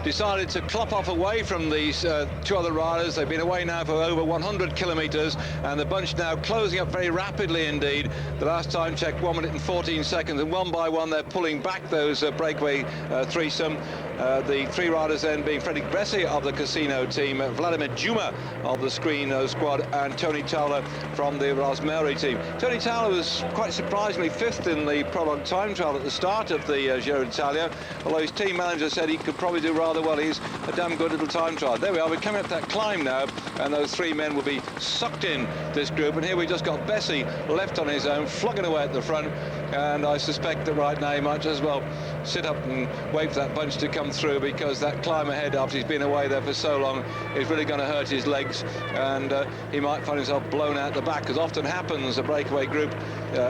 decided to clop off away from these two other riders. They've been away now for over 100 kilometres, and the bunch now closing up very rapidly indeed. The last time checked, 1 minute and 14 seconds, and one by one they're pulling back those breakaway threesome. The three riders then being Frederick Bressi of the Casino team, Vladimir Duma of the Screen squad, and Tony Towler from the Rosmeri team. Tony Towler was quite surprisingly fifth in the prologue time trial at the start of the Giro d'Italia, although his team manager said he could probably do rather well. He's a damn good little time trial. There we are, we're coming up that climb now, and those three men will be sucked in this group, and here we just got Bessie left on his own, flogging away at the front, and I suspect that right now he might just as well sit up and wait for that bunch to come through, because that climb ahead after he's been away there for so long is really going to hurt his legs, and he might find himself blown out the back, as often happens. A breakaway group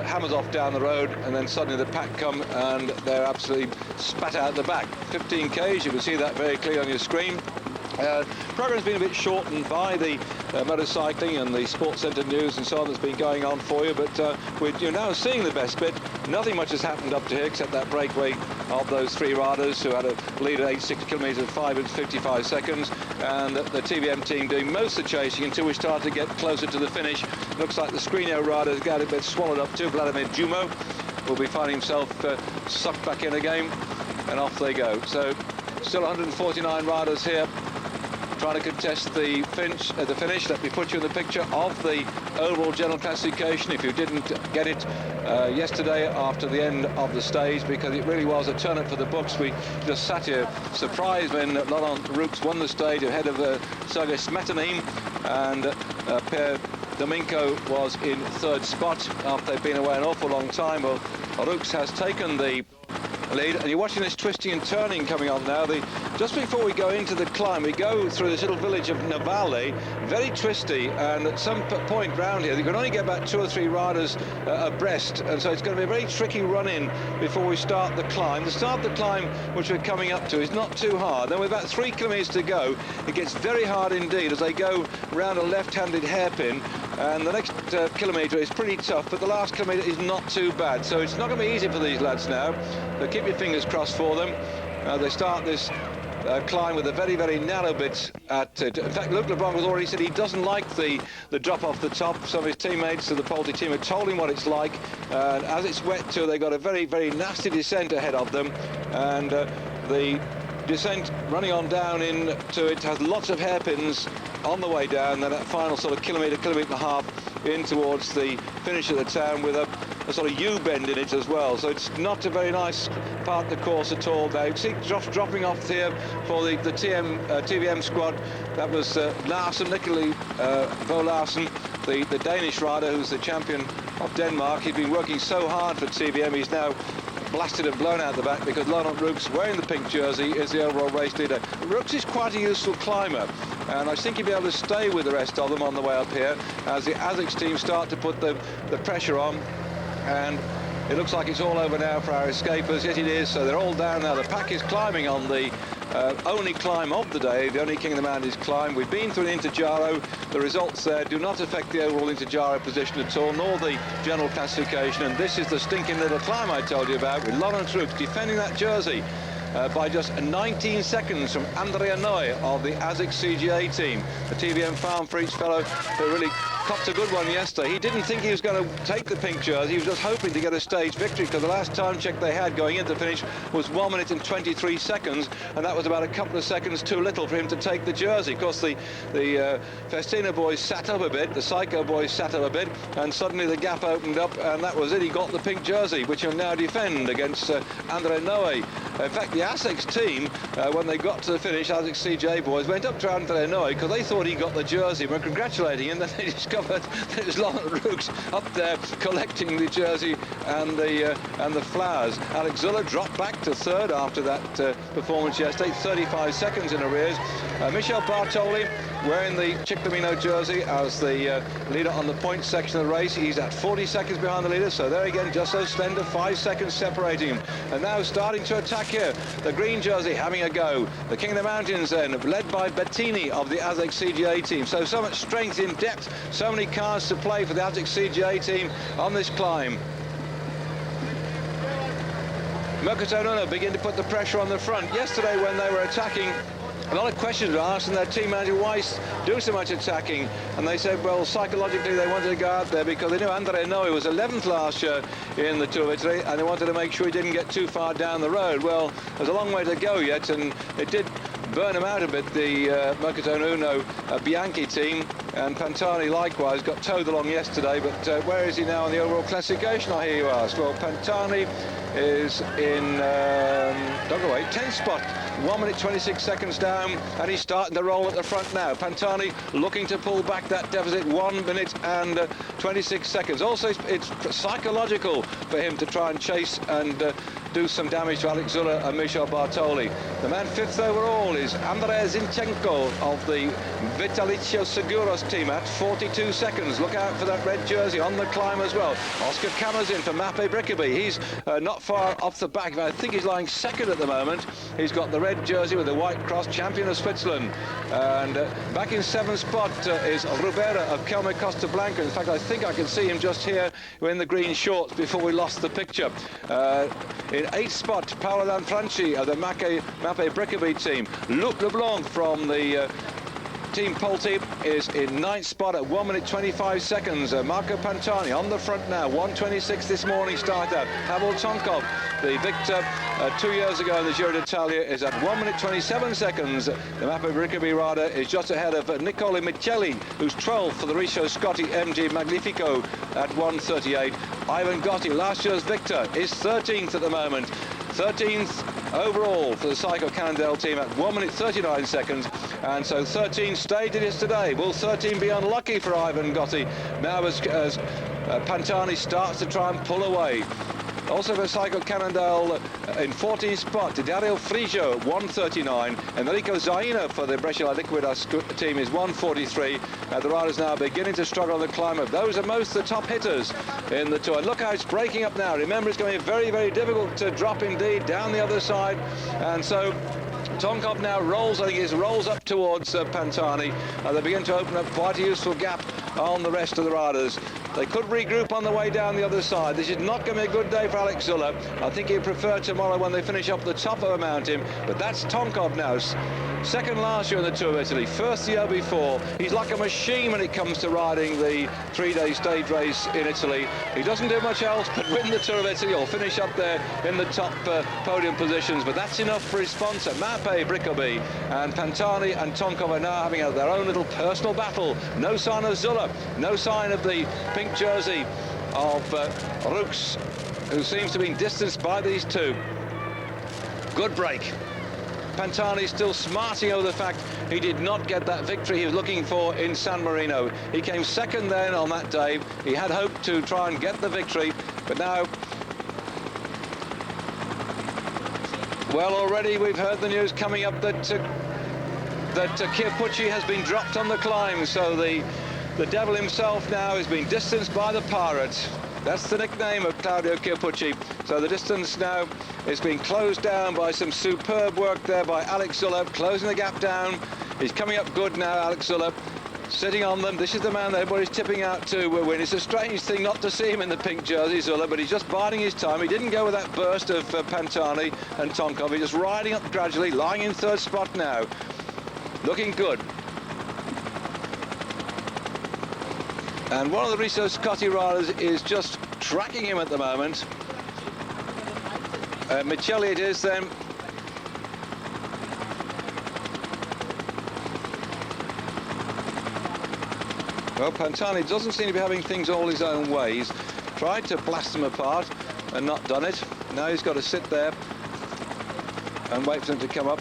hammers off down the road, and then suddenly the pack come and they're absolutely spat out the back. 15 k's, you can see that very clearly on your screen. Programme's been a bit shortened by the motorcycling and the Sports Centre news and so on that's been going on for you, but you're now seeing the best bit. Nothing much has happened up to here except that breakaway of those three riders who had a lead at 86 kilometres at 5 minutes 55 seconds, and the TVM team doing most of the chasing until we start to get closer to the finish. Looks like the Screenio rider got a bit swallowed up too. Vladimir Duma will be finding himself sucked back in again, and off they go. So still 149 riders here trying to contest the finish. Let me put you in the picture of the overall general classification, if you didn't get it yesterday after the end of the stage, because it really was a turn-up for the books. We just sat here surprised when Laurent Roux won the stage ahead of Sergei Smetanin, and Pierre Domingo was in third spot after they've been away an awful long time. Well, Roux has taken the lead, and you're watching this twisting and turning coming on now. Just before we go into the climb, we go through this little village of Navale, very twisty, and at some point round here you can only get about 2 or 3 riders abreast, and so it's going to be a very tricky run-in before we start the climb. The start of the climb, which we're coming up to, is not too hard. Then with about 3 kilometres to go, it gets very hard indeed as they go round a left-handed hairpin, and the next kilometre is pretty tough, but the last kilometre is not too bad, so it's not going to be easy for these lads now. So keep your fingers crossed for them. They start this climb with a very, very narrow bit at it. In fact, Luc Leblanc has already said he doesn't like the drop off the top. Some of his teammates of the Polti team have told him what it's like, and as it's wet too, they've got a very, very nasty descent ahead of them, and the descent running on down into it has lots of hairpins on the way down. Then that final sort of kilometre and a half in towards the finish of the town with a sort of U-bend in it as well. So it's not a very nice part of the course at all. Now you see dropping off here for the TVM squad. That was Larsen, Nikolai Bo Larsen, the Danish rider who's the champion of Denmark. He's been working so hard for TVM. He's now blasted and blown out the back because Laurent Roux, wearing the pink jersey, is the overall race leader. Roux is quite a useful climber, and I think he'll be able to stay with the rest of them on the way up here as the ASICS team start to put the pressure on. And it looks like it's all over now for our escapers. Yes, it is. So they're all down now. The pack is climbing on the only climb of the day, the only King of the Mountains climb. We've been through an Intergiro. The results there do not affect the overall Intergiro position at all, nor the general classification. And this is the stinking little climb I told you about, with Laurent Roux defending that jersey by just 19 seconds from Andrea Noy of the ASICS CGA team. The TVM Farm for each fellow who really copped a good one yesterday. He didn't think he was going to take the pink jersey. He was just hoping to get a stage victory, because the last time check they had going into the finish was 1 minute and 23 seconds, and that was about a couple of seconds too little for him to take the jersey. Of course, the Festina boys sat up a bit, the Psycho boys sat up a bit, and suddenly the gap opened up, and that was it. He got the pink jersey, which he'll now defend against Andrea Noy. In fact, the ASICS team, when they got to the finish, ASICS CJ boys went up to Andrea Noy because they thought he got the jersey and were congratulating him. Then they discovered that it was Laurent Roux up there collecting the jersey and the flowers. Alex Zuller dropped back to third after that performance yesterday, 35 seconds in arrears. Michel Bartoli, wearing the Ciclamino jersey as the leader on the points section of the race. He's at 40 seconds behind the leader, so there again, just so slender, 5 seconds separating him. And now starting to attack here, the green jersey having a go. The King of the Mountains then, led by Bettini of the ASICS CGA team. So much strength in depth, so many cars to play for the ASICS CGA team on this climb. Mercato Nuno begin to put the pressure on the front. Yesterday when they were attacking, a lot of questions were asked, and their team manager, why do so much attacking? And they said, well, psychologically they wanted to go out there because they knew Andrea Noy was 11th last year in the Tour of Italy, and they wanted to make sure he didn't get too far down the road. Well, there's a long way to go yet, and it did burn him out a bit, the Mercato Nuno Bianchi team, and Pantani likewise got towed along yesterday, but where is he now in the overall classification, I hear you ask? Well, Pantani is in, don't go away, 10th spot, 1 minute 26 seconds down, and he's starting to roll at the front now. Pantani looking to pull back that deficit, 1 minute and 26 seconds. Also, it's psychological for him to try and chase and do some damage to Alex Zuller and Michel Bartoli. The man 5th overall is Andrea Zinchenko of the Vitalicio Seguros team at 42 seconds. Look out for that red jersey on the climb as well. Oscar Camazin for Mappe Brickaby. He's not far off the back. I think he's lying second at the moment. He's got the red jersey with the white cross, champion of Switzerland. And back in 7th spot is Rubera of Kelme Costa Blanca. In fact, I think I can see him just here in the green shorts before we lost the picture. In 8th spot, Paolo Lanfranchi of the Mappe Brickaby team. Luc Leblanc from the Team Polti is in 9th spot at 1 minute 25 seconds. Marco Pantani on the front now, 1:26 this morning start out. Pavel Tonkov, the victor 2 years ago in the Giro d'Italia, is at 1 minute 27 seconds. The Mappe Brickaby rider is just ahead of Nicole Micheli, who's 12th for the Riso Scotti MG Magnifico at 1:38. Ivan Gotti, last year's victor, is 13th at the moment. 13th overall for the Psycho Cannondale team at 1 minute 39 seconds, and so 13 stayed it is today. Will 13 be unlucky for Ivan Gotti now as Pantani starts to try and pull away? Also for Psycho Cannondale in 14th spot, Dario Frigio 1:39. Enrico Zaina for the Brescia Liquidas team is 1:43. The riders now beginning to struggle on the climb up. Those are most of the top hitters in the Tour. Look how it's breaking up now. Remember, it's going to be very, very difficult to drop indeed down the other side. And so Tonkov now rolls, I think he rolls up towards Pantani. They begin to open up quite a useful gap on the rest of the riders. They could regroup on the way down the other side. This is not going to be a good day for Alex Zuller. I think he'd prefer tomorrow when they finish up the top of a mountain. But that's Tonkov now. Second last year in the Tour of Italy, first the year before. He's like a machine when it comes to riding the three-day stage race in Italy. He doesn't do much else but win the Tour of Italy or finish up there in the top podium positions. But that's enough for his sponsor, Mape Bricoby. And Pantani and Tonkov are now having their own little personal battle. No sign of Zuller, no sign of the pink jersey of Rux, who seems to be distanced by these two. Good break. Pantani still smarting over the fact he did not get that victory he was looking for in San Marino. He came second then on that day. He had hoped to try and get the victory, but now, well, already we've heard the news coming up that Chiappucci has been dropped on the climb, so the devil himself now is being distanced by the pirate. That's the nickname of Claudio Chiappucci. So the distance now is being closed down by some superb work there by Alex Zuller, closing the gap down. He's coming up good now, Alex Zuller, sitting on them. This is the man that everybody's tipping out to win. It's a strange thing not to see him in the pink jersey, Zuller, but he's just biding his time. He didn't go with that burst of Pantani and Tonkov. He's just riding up gradually, lying in third spot now. Looking good. And one of the Riso Scotti riders is just tracking him at the moment. Michelli it is then. Well, Pantani doesn't seem to be having things all his own way. He's tried to blast them apart and not done it. Now he's got to sit there and wait for them to come up.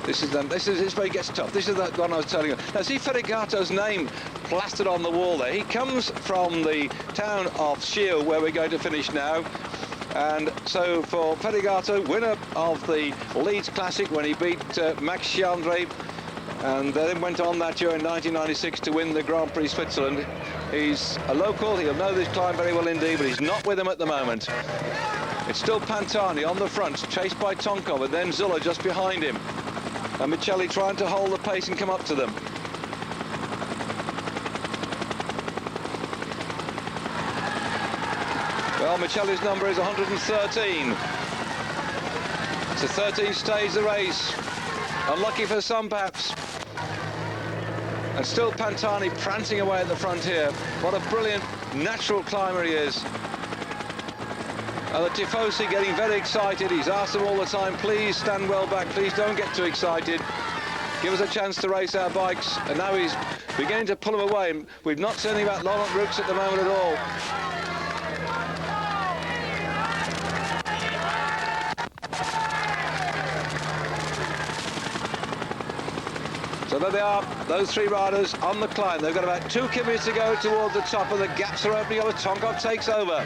This is where it gets tough. This is that one I was telling you. Now see Ferrigato's name plastered on the wall there. He comes from the town of Schio, where we're going to finish now. And so for Ferrigato, winner of the Leeds Classic when he beat Max Chiandre, and then went on that year in 1996 to win the Grand Prix Switzerland. He's a local, he'll know this climb very well indeed, but he's not with him at the moment. It's still Pantani on the front, chased by Tonkov, and then Zuller just behind him. And Michelli trying to hold the pace and come up to them. Well, Michelli's number is 113. It's a 13 stage the race. Unlucky for some, perhaps. And still Pantani prancing away at the front here. What a brilliant natural climber he is. And the Tifosi getting very excited. He's asked them all the time, please stand well back, please don't get too excited. Give us a chance to race our bikes. And now he's beginning to pull them away. We've not seen anything about Laurent Rux at the moment at all. So there they are, those three riders on the climb. They've got about 2 kilometres to go towards the top, and the gaps are opening up as Tonkov takes over.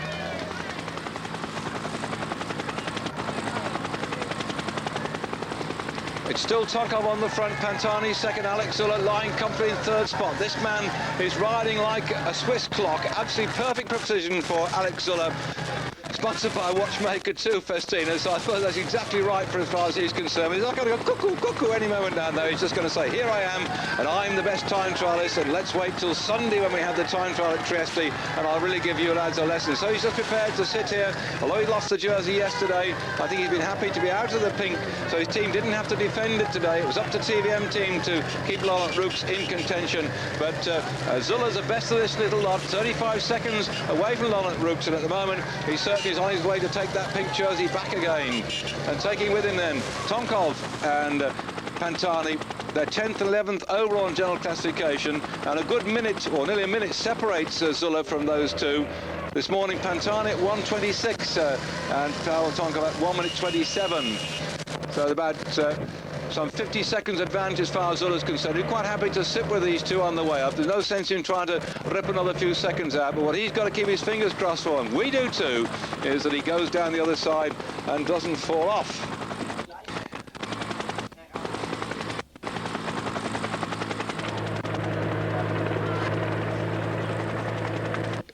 It's still Tonkov on the front, Pantani second, Alex Zuller lying comfortably in third spot. This man is riding like a Swiss clock, absolutely perfect precision for Alex Zuller. Sponsored by watchmaker too, Festina, so I thought that's exactly right for as far as he's concerned. He's not going to go cuckoo, cuckoo any moment down there. He's just going to say, here I am, and I'm the best time trialist, and let's wait till Sunday when we have the time trial at Trieste, and I'll really give you lads a lesson. So he's just prepared to sit here. Although he lost the jersey yesterday, I think he's been happy to be out of the pink, so his team didn't have to defend it today. It was up to TVM team to keep Laurent Rux in contention, but Zuller's the best of this little lot, 35 seconds away from Laurent Rux, and at the moment he's certainly is on his way to take that pink jersey back again. And taking with him then Tonkov and Pantani, their 10th and 11th overall in general classification, and a good minute, or nearly a minute, separates Zuller from those two. This morning Pantani at 1:26 and Tonkov at 1 minute 27. So about some 50 seconds advantage as far as Zuller's concerned. He's quite happy to sit with these two on the way up. There's no sense in trying to rip another few seconds out, but what he's got to keep his fingers crossed for, and we do too, is that he goes down the other side and doesn't fall off.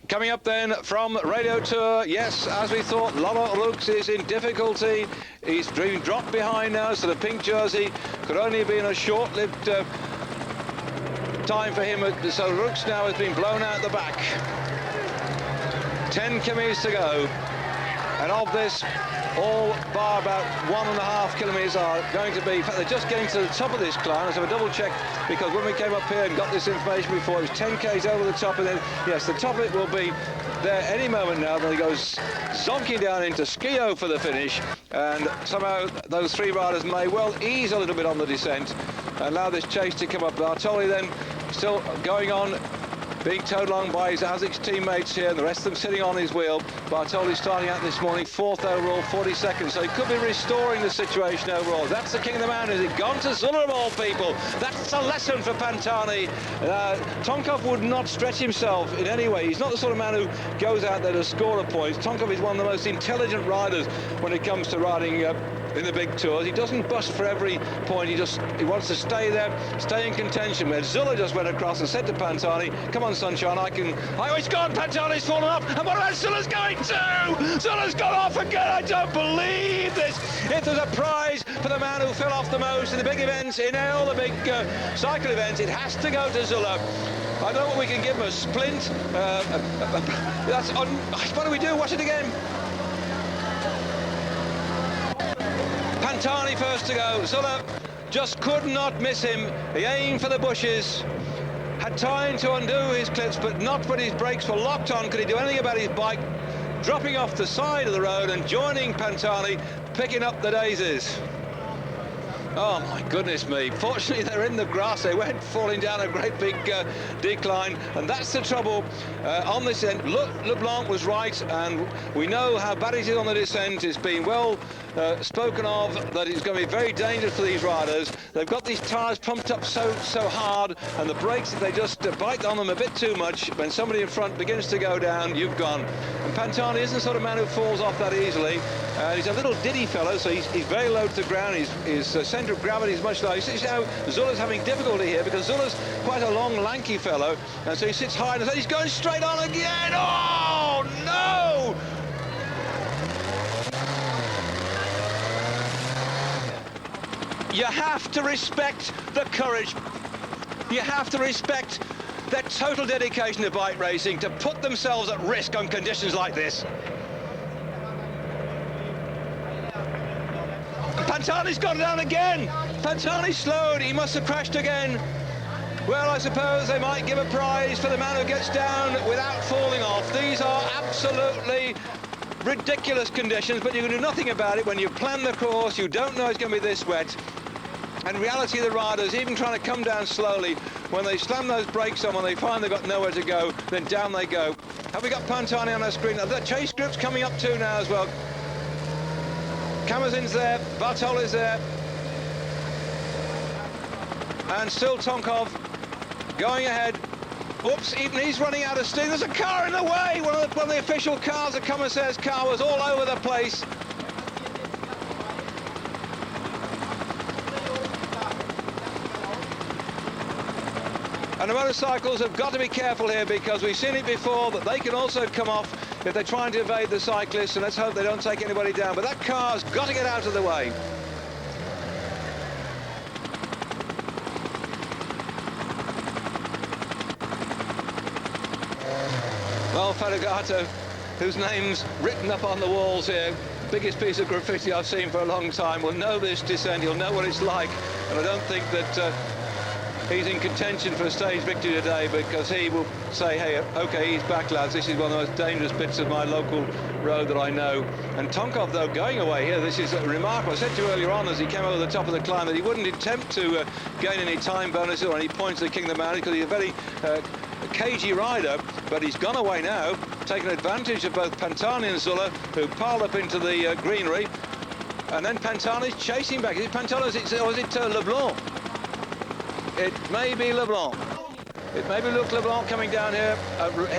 Coming up then from Radio Tour, yes, as we thought, Laurent Rux is in difficulty. He's been dropped behind now, so the pink jersey could only have been a short-lived time for him. So Rooks now has been blown out the back. 10 kilometres to go. And of this, all bar about 1.5 kilometres are going to be, in fact, they're just getting to the top of this climb. Let's have a double check, because when we came up here and got this information before, it was 10 k's over the top, and then, yes, the top of it will be there any moment now. Then he goes zonking down into Skio for the finish, and somehow those three riders may well ease a little bit on the descent and allow this chase to come up. Bartoli then still going on, being towed along by his ASICS teammates here, and the rest of them sitting on his wheel. Bartoli starting out this morning 4th overall, 40 seconds, so he could be restoring the situation overall. That's the king of the mountains. He's gone to Zula of all people. That's a lesson for Pantani. Tonkov would not stretch himself in any way. He's not the sort of man who goes out there to score the points. Tonkov is one of the most intelligent riders when it comes to riding in the big tours. He doesn't bust for every point. He wants to stay there, stay in contention. Where Zula just went across and said to Pantani, "Come on, sunshine, oh, he's gone. Pantani's fallen off. And what about Zula's going to? Zula's gone off again. I don't believe this. If there's a prize for the man who fell off the most in the big events, in all the big cycle events, it has to go to Zula. I don't know what we can give him, a splint. What do we do? Watch it again. Pantani first to go. Zula just could not miss him. He aimed for the bushes, had time to undo his clips, but not when his brakes were locked on could he do anything about his bike, dropping off the side of the road and joining Pantani, picking up the daisies. Oh my goodness me. Fortunately they're in the grass. They weren't falling down a great big decline, and that's the trouble on this end. Leblanc was right, and we know how bad it is on the descent. It's been well spoken of that it's going to be very dangerous for these riders. They've got these tyres pumped up so hard, and the brakes, if they just bite on them a bit too much, when somebody in front begins to go down, you've gone. And Pantani isn't the sort of man who falls off that easily. He's a little diddy fellow, so he's very low to the ground. His centre of gravity is much lower. You see how Zula's having difficulty here, because Zula's quite a long, lanky fellow, and so he sits high, and he's going straight on again. Oh, no! You have to respect the courage. You have to respect their total dedication to bike racing, to put themselves at risk on conditions like this. Pantani's gone down again. Pantani slowed. He must have crashed again. Well, I suppose they might give a prize for the man who gets down without falling off. These are absolutely ridiculous conditions, but you can do nothing about it when you plan the course. You don't know it's going to be this wet. And in reality, the riders, even trying to come down slowly, when they slam those brakes on, when they find they've got nowhere to go, then down they go. Have we got Pantani on our screen? The chase group's coming up too now as well. Kamazin's there, Bartoli's there, and still Tonkov going ahead. Whoops, even he's running out of steam. There's a car in the way. One of the official cars, the commissaire's car, was all over the place. And the motorcycles have got to be careful here, because we've seen it before that they can also come off if they're trying to evade the cyclists, and let's hope they don't take anybody down. But that car's got to get out of the way. Well, Ferragato, whose name's written up on the walls here, biggest piece of graffiti I've seen for a long time, will know this descent. He'll know what it's like, and I don't think that he's in contention for a stage victory today, because he will say, hey, okay, he's back, lads. This is one of the most dangerous bits of my local road that I know. And Tonkov, though, going away here, this is remarkable. I said to you earlier on, as he came over the top of the climb, that he wouldn't attempt to gain any time bonuses or any points to the King of the Mountains, because he's a very cagey rider, but he's gone away now, taking advantage of both Pantani and Zula, who piled up into the greenery, and then Pantani's chasing back. Is it Pantani, or is it LeBlanc? It may be LeBlanc. It may be Luc Leblanc coming down here.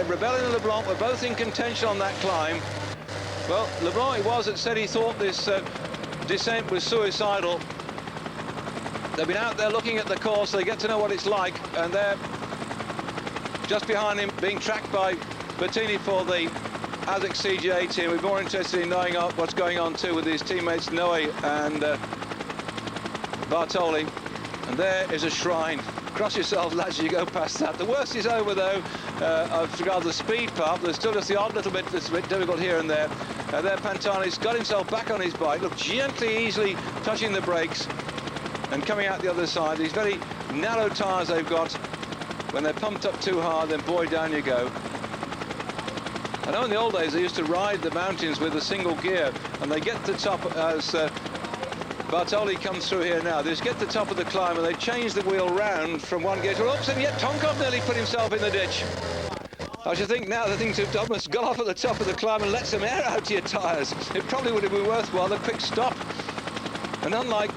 Rebellion and LeBlanc were both in contention on that climb. Well, LeBlanc it was that said he thought this descent was suicidal. They've been out there looking at the course, so they get to know what it's like, and they're just behind him, being tracked by Bettini for the ASICS CGA team. We're more interested in knowing what's going on too with his teammates Noe and Bartoli. And there is a shrine. cross yourselves, lads, as you go past that. The worst is over, though, as regards the speed part. There's still just the odd little bit that's a bit difficult here and there. There, Pantani's got himself back on his bike. Look, gently, easily touching the brakes and coming out the other side. These very narrow tyres they've got. When they're pumped up too hard, then boy, down you go. I know in the old days they used to ride the mountains with a single gear, and they get to the top as Bartoli comes through here now. They just get to the top of the climb and they change the wheel round from one gear to another, and yet Tonkov nearly put himself in the ditch. I should think now the thing to have done was got off at the top of the climb and let some air out to your tyres. It probably would have been worthwhile, a quick stop. And unlike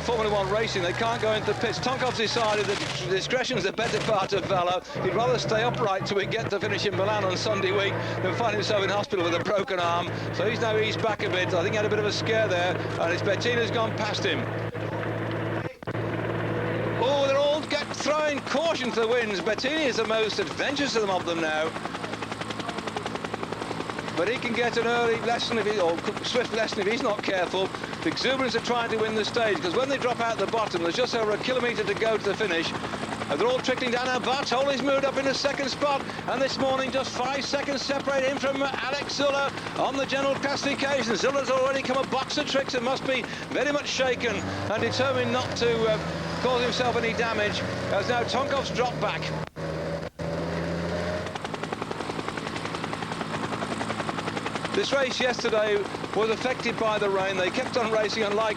Formula 1 racing, they can't go into the pits. Tonkov's decided that discretion's the better part of valour. He'd rather stay upright till we get to finish in Milan on Sunday week than find himself in hospital with a broken arm. So he's now eased back a bit. I think he had a bit of a scare there, and it's Bettina's gone past him. Oh, they're all throwing caution to the winds. Bettini is the most adventurous of them now. But he can get an early lesson, or swift lesson if he's not careful. The exuberance of trying to win the stage, because when they drop out the bottom, there's just over a kilometre to go to the finish. And they're all trickling down. Now Bartoli's moved up in the second spot, and this morning just 5 seconds separate him from Alex Zülle on the general classification. Zülle's already come a box of tricks and must be very much shaken and determined not to cause himself any damage, as now Tonkov's dropped back. This race yesterday was affected by the rain. They kept on racing, unlike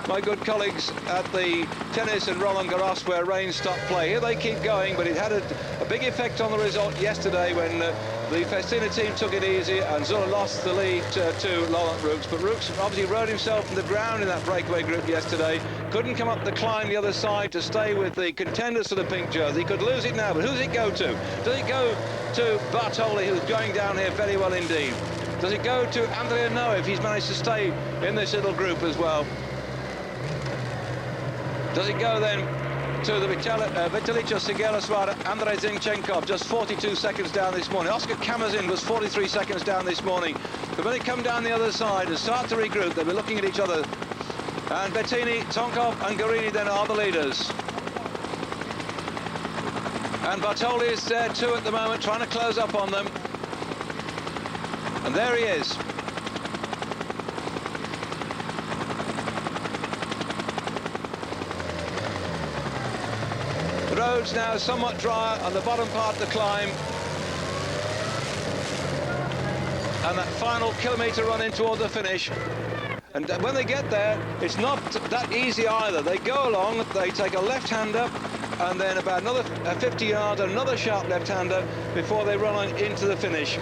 my good colleagues at the tennis and Roland Garros, where rain stopped play. Here they keep going, but it had a big effect on the result yesterday when the Festina team took it easy and Zülle lost the lead to Laurent Roux. But Roux obviously rode himself from the ground in that breakaway group yesterday. Couldn't come up the climb the other side to stay with the contenders for the pink jersey. He could lose it now, but who does it go to? Does it go to Bartoli, who's going down here very well indeed? Does it go to Andrea Noe if he's managed to stay in this little group as well? Does it go then to the Vitalicio Sigela-Suara, Andrei Zinchenko, just 42 seconds down this morning. Oscar Kamazin was 43 seconds down this morning. But when they come down the other side and start to regroup, they'll be looking at each other. And Bettini, Tonkov and Guarini then are the leaders. And Bartoli is there too at the moment, trying to close up on them. And there he is. The road's now somewhat drier on the bottom part of the climb. And that final kilometre run in toward the finish. And when they get there, it's not that easy either. They go along, they take a left-hander, and then about another 50 yards, another sharp left-hander before they run on into the finish.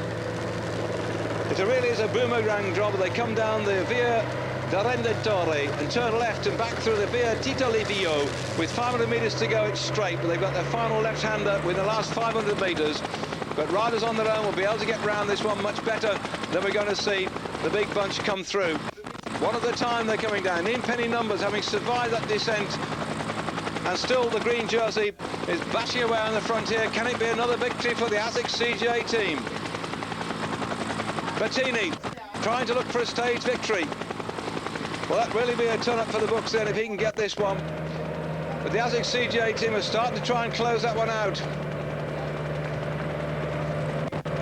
It really is a boomerang job. They come down the Via d'Arrenditore and turn left and back through the Via Tito Livio. With 500 metres to go, it's straight, but they've got their final left-hander within the last 500 metres. But riders on their own will be able to get round this one much better than we're going to see the big bunch come through. One at a time they're coming down, in penny numbers, having survived that descent. And still the green jersey is bashing away on the front here. Can it be another victory for the ASICS CGA team? Bettini trying to look for a stage victory. Well, that really be a turn-up for the books then if he can get this one. But the ASICS CGA team are starting to try and close that one out.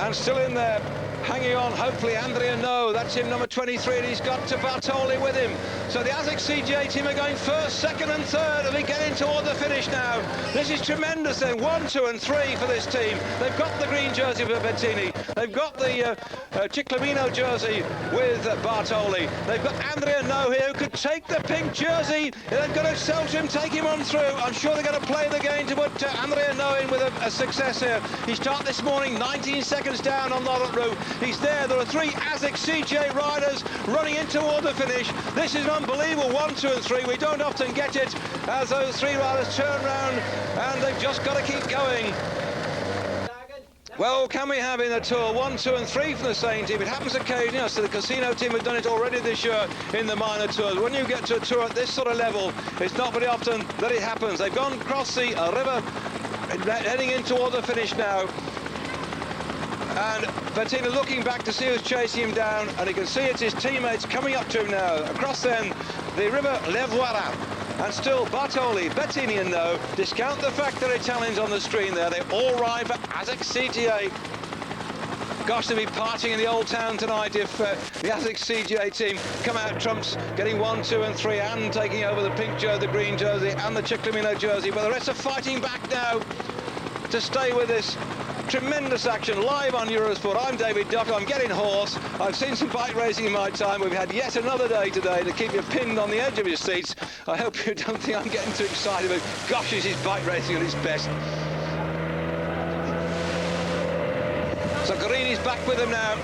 And still in there, hanging on, hopefully Andrea Noe, that's him, number 23, and he's got to Bartoli with him. So the ASICS CGA team are going first, second and third, and we're getting toward the finish now. This is tremendous then, 1, 2 and 3 for this team. They've got the green jersey for Bettini. They've got the Ciclamino jersey with Bartoli. They've got Andrea Noe here who could take the pink jersey. They've got to sell to him, take him on through. I'm sure they're going to play the game to put Andrea Noe in with a success here. He started this morning 19 seconds down on Laurent Roux. He's there. There are 3 ASICS CGA riders running in toward the finish. This is an unbelievable 1, 2 and 3. We don't often get it as those 3 riders turn round, and they've just got to keep going. Well, can we have in the Tour 1, 2 and 3 from the same team? It happens occasionally, so the Casino team have done it already this year in the minor tours. When you get to a tour at this sort of level, it's not very often that it happens. They've gone across the river, heading in toward the finish now. And Bettini looking back to see who's chasing him down, and he can see it's his teammates coming up to him now. Across then, the river Levoira. And still Bartoli, Bettini and No. Discount the fact they're Italians on the screen there. They all ride for ASICS CGA. Gosh, they'll be partying in the old town tonight if the ASICS CGA team come out trumps, getting 1, 2 and 3 and taking over the pink jersey, the green jersey and the Ciclamino jersey. But the rest are fighting back now to stay with this. Tremendous action live on Eurosport. I'm David Duffield. I'm getting hoarse. I've seen some bike racing in my time. We've had yet another day today to keep you pinned on the edge of your seats. I hope you don't think I'm getting too excited, but gosh, this is bike racing at its best. So Garini's back with them now.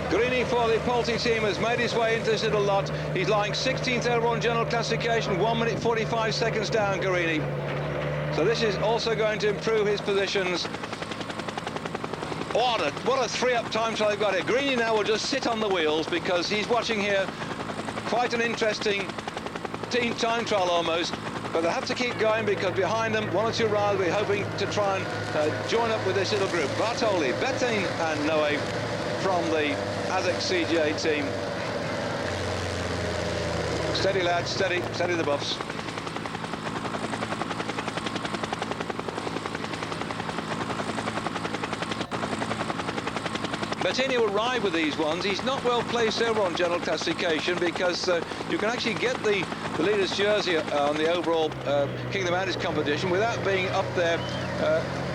Garini for the Polti team has made his way into this little lot. He's lying 16th overall in general classification, 1 minute 45 seconds down, Garini. So this is also going to improve his positions. What a 3-up time trial they've got here. Garini now will just sit on the wheels because he's watching here quite an interesting team time trial almost. But they have to keep going because behind them, 1 or 2 riders will be hoping to try and join up with this little group. Bartoli, Bettini and Noe from the ASICS CGA team. Steady lads, steady the buffs. Bettini will ride with these ones. He's not well placed over on general classification because you can actually get the leader's jersey on the overall King of the Mountains competition without being up there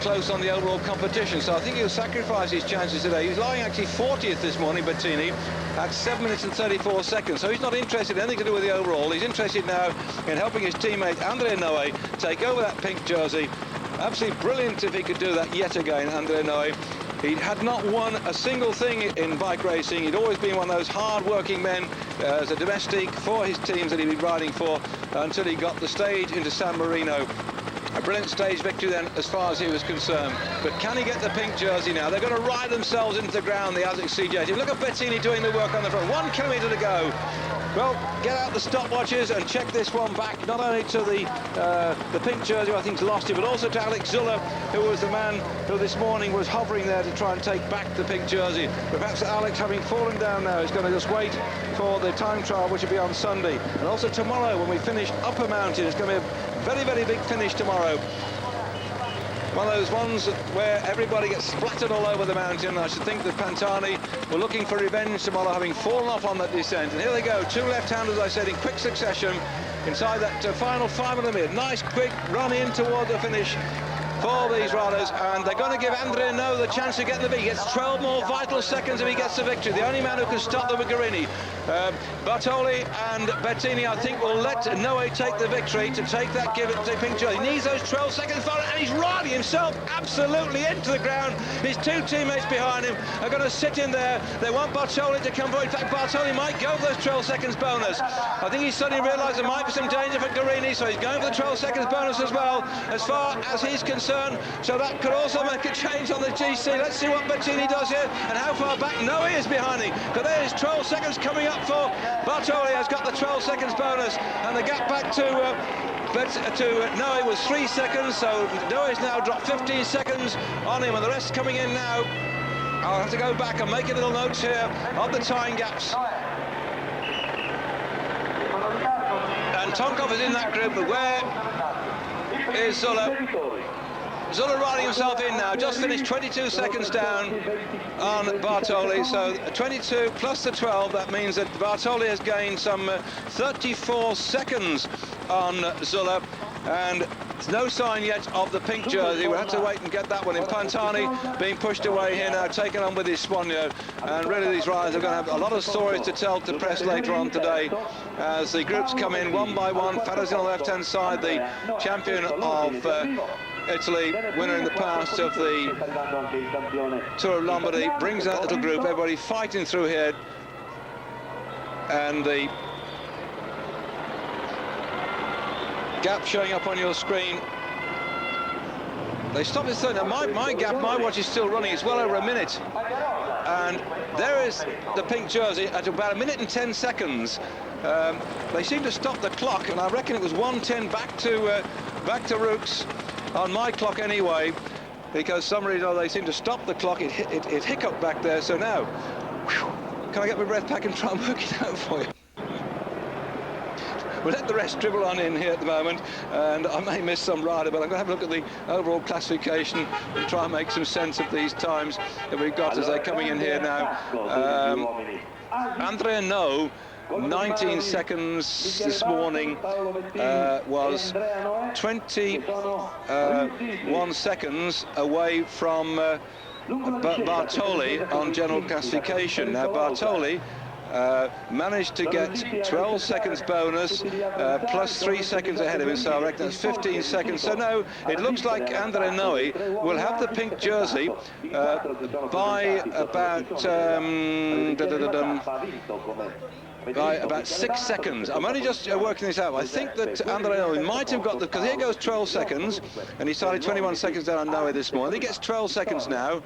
close on the overall competition. So I think he'll sacrifice his chances today. He's lying actually 40th this morning, Bettini, at 7 minutes and 34 seconds. So he's not interested in anything to do with the overall. He's interested now in helping his teammate Andrea Noe take over that pink jersey. Absolutely brilliant if he could do that yet again, Andrea Noe. He had not won a single thing in bike racing. He'd always been one of those hard-working men as a domestic for his teams that he'd been riding for until he got the stage into San Marino. A brilliant stage victory then as far as he was concerned. But can he get the pink jersey now? They're going to ride themselves into the ground, the ASICS CGA team. Look at Bettini doing the work on the front. 1 kilometre to go. Well, get out the stopwatches and check this one back, not only to the pink jersey, who I think's lost it, but also to Alex Zuller, who was the man who this morning was hovering there to try and take back the pink jersey. But perhaps Alex, having fallen down now, is going to just wait for the time trial, which will be on Sunday. And also tomorrow, when we finish Upper Mountain, it's going to be a very, very big finish tomorrow. One of those ones where everybody gets splattered all over the mountain. I should think that Pantani were looking for revenge tomorrow, having fallen off on that descent. And here they go, 2 left-handers, I said, in quick succession inside that final 5 of the mid. Nice quick run in toward the finish for these riders, and they're going to give Andrea No the chance to get the victory. He gets 12 more vital seconds if he gets the victory. The only man who can stop them is Garini. Bartoli and Bettini, I think, will let Noe take the victory to take that, give it to pink jersey. He needs those 12 seconds for it, and he's riding himself absolutely into the ground. His 2 teammates behind him are going to sit in there. They want Bartoli to come forward. In fact, Bartoli might go for those 12 seconds bonus. I think he's suddenly realised there might be some danger for Garini, so he's going for the 12 seconds bonus as well, as far as he's concerned. So that could also make a change on the GC. Let's see what Bettini does here and how far back Noe is behind him. But there's 12 seconds coming up for Bartoli. Has got the 12 seconds bonus, and the gap back to Noe was 3 seconds. So Noe's now dropped 15 seconds on him, and the rest coming in now. I'll have to go back and make a little notes here of the time gaps. And Tonkov is in that group, but where is Zuller? Zuller riding himself in now, just finished 22 seconds down on Bartoli, so 22 plus the 12, that means that Bartoli has gained some 34 seconds on Zuller, and there's no sign yet of the pink jersey. We'll have to wait and get that one in. Pantani being pushed away here now, taken on with his Swanio, and really these riders are going to have a lot of stories to tell to press later on today as the groups come in one by one. Fedder's on the left-hand side, the champion of Italy, winner in the past of the Tour of Lombardy, brings that little group, everybody fighting through here, and the gap showing up on your screen. They stopped this third. Now my gap, my watch is still running, it's well over a minute, and there is the pink jersey at about 1 minute and 10 seconds. They seem to stop the clock, and I reckon it was 1:10 back to Rooks on my clock anyway, because some reason they seem to stop the clock. It hiccuped back there. So now, whew, can I get my breath back and try and work it out for you? we'll let the rest dribble on in here at the moment, and I may miss some rider, but I'm going to have a look at the overall classification and try and make some sense of these times that we've got as they're coming in here now. Andrea No, 19 seconds this morning, was 21 seconds away from Bartoli on general classification. Now Bartoli managed to get 12 seconds bonus, plus 3 seconds ahead of him, so I reckon that's 15 seconds. So no, it looks like Andrea Noe will have the pink jersey by about 6 seconds. I'm only just working this out. I think that Andrea Noe might have got because here goes 12 seconds, and he started 21 seconds down on Noe this morning. He gets 12 seconds now.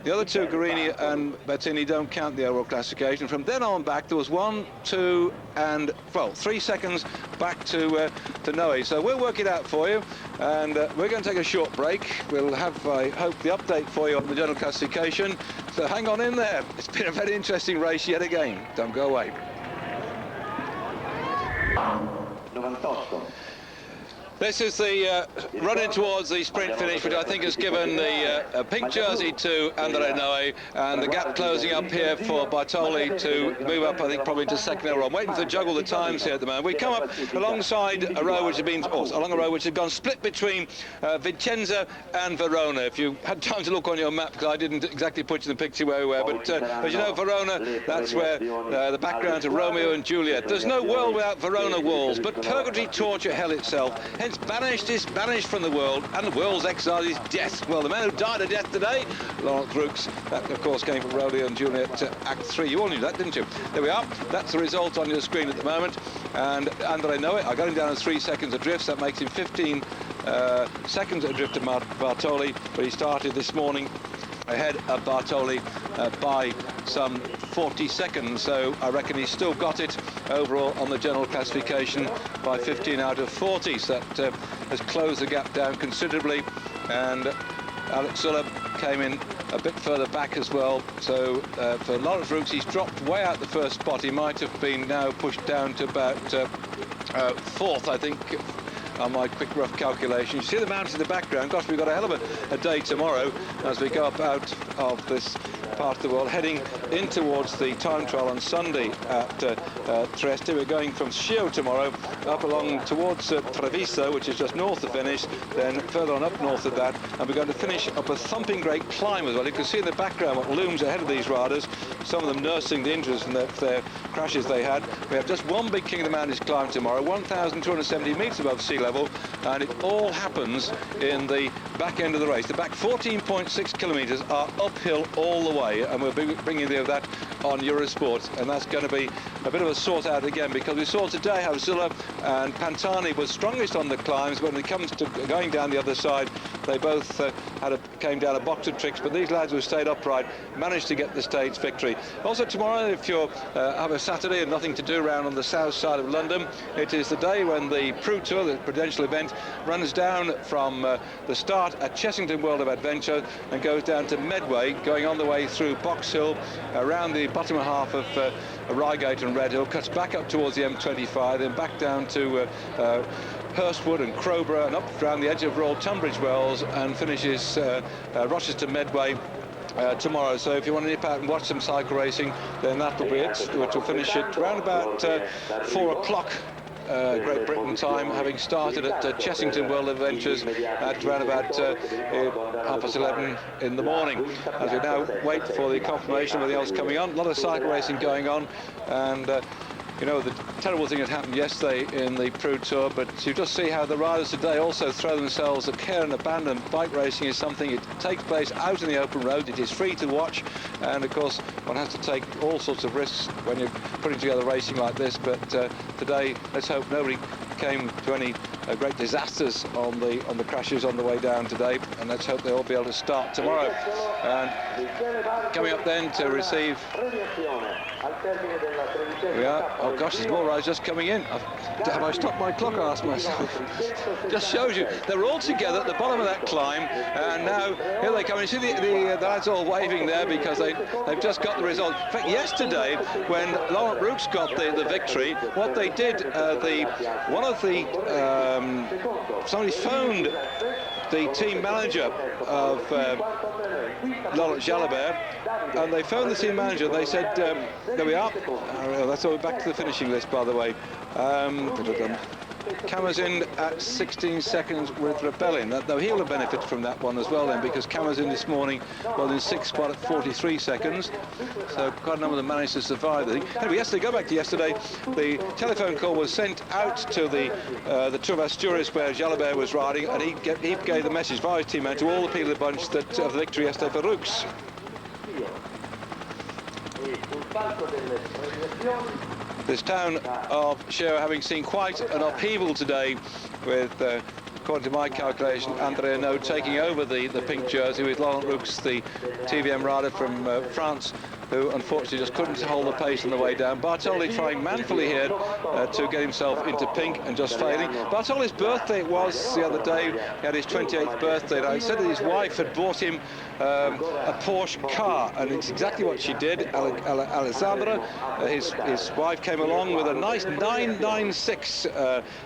The other two, Guarini and Bettini, don't count the overall classification. From then on back, there was 1, 2, and 3 seconds back to Noe. So we'll work it out for you, and we're going to take a short break. We'll have, I hope, the update for you on the general classification. So hang on in there. It's been a very interesting race yet again. Don't go away. 98. This is the run-in towards the sprint finish, which I think has given the pink jersey to Andrea Noe, and the gap closing up here for Bartoli to move up, I think, probably to second row. I'm waiting to juggle the times here at the moment. We come up alongside a row which had been, along a row which had gone split between Vicenza and Verona. If you had time to look on your map, because I didn't exactly put you in the picture where we were, but as you know, Verona, that's where the background to Romeo and Juliet. There's no world without Verona walls, but purgatory, torture, hell itself. Hence, banished is banished from the world, and the world's exile is death. Well, the man who died of death today, Laurent Roux, that of course came from Romeo and Juliet Act 3. You all knew that, didn't you? There we are. That's the result on your screen at the moment. And Andrea Noe, I got him down at 3 seconds adrift. So that makes him 15 seconds adrift to Bartoli, but he started this morning ahead of Bartoli by some 40 seconds, so I reckon he's still got it overall on the general classification by 15 out of 40, so that has closed the gap down considerably, and Alex Sulla came in a bit further back as well. So for Laurent Roux, he's dropped way out the first spot. He might have been now pushed down to about 4th, I think, on my quick rough calculation. You see the mountains in the background. Gosh, we've got a hell of a day tomorrow as we go up out of this part of the world, heading in towards the time trial on Sunday at Trieste. We're going from Schio tomorrow up along towards Treviso, which is just north of Venice, then further on up north of that, and we're going to finish up a thumping great climb as well. You can see in the background what looms ahead of these riders, some of them nursing the injuries from their crashes they had. We have just one big King of the Mountains climb tomorrow, 1,270 metres above sea level, and it all happens in the back end of the race. The back 14.6 kilometres are uphill all the way, and we'll be bringing you that on Eurosport, and that's going to be a bit of a sort out again, because we saw today how Sulla and Pantani was strongest on the climbs. When it comes to going down the other side, they both came down a box of tricks, but these lads who stayed upright managed to get the stage victory. Also tomorrow, if you have a Saturday and nothing to do around on the south side of London, it is the day when the Pru Tour, the Prudential event, runs down from the start at Chessington World of Adventure and goes down to Medway, going on the way through Box Hill, around the bottom half of Reigate and Redhill, cuts back up towards the M25, then back down to Hurstwood and Crowborough, and up around the edge of Royal Tunbridge Wells, and finishes Rochester Medway tomorrow. So if you want to nip out and watch some cycle racing, then that'll be it, which will finish it around about 4 o'clock Great Britain time, having started at Chessington World Adventures at around about 11:30 in the morning, as we now wait for the confirmation of everything else coming on. A lot of cycle racing going on, and you know, the terrible thing that happened yesterday in the Pru Tour, but you just see how the riders today also throw themselves at care and abandon. Bike racing is something, it takes place out in the open road, it is free to watch, and of course one has to take all sorts of risks when you're putting together racing like this, but today let's hope nobody came to any great disasters on the crashes on the way down today, and let's hope they'll all be able to start tomorrow. And coming up then to receive, we are, oh gosh, there's more riders just coming in. Have I stopped my clock, I asked myself. Just shows you they're all together at the bottom of that climb, and now here they come. You see the lads all waving there because they've just got the result. In fact, yesterday when Laurent Roux got the victory, what they did, somebody phoned the team manager of Laurent Jalabert, and they phoned the team manager and they said, there we are. That's all, back to the finishing list, by the way. Camazin at 16 seconds with Rebellion. Though he'll have benefited from that one as well then, because Camazin this morning was in 6th spot at 43 seconds. So quite a number of them managed to survive. Anyway, yesterday, go back to yesterday, the telephone call was sent out to the Tour of Asturias where Jalabert was riding, and he gave the message via his team manager to all the people in the bunch that of the victory yesterday for Roux. This town of Giro having seen quite an upheaval today with, according to my calculation, André Arnaud taking over the pink jersey with Laurent Roux, the TVM rider from France, who unfortunately just couldn't hold the pace on the way down. Bartoli trying manfully here to get himself into pink and just failing. Bartoli's birthday it was the other day. He had his 28th birthday. Now, he said that his wife had bought him a Porsche car, and it's exactly what she did. Alessandra, his wife, came along with a nice 996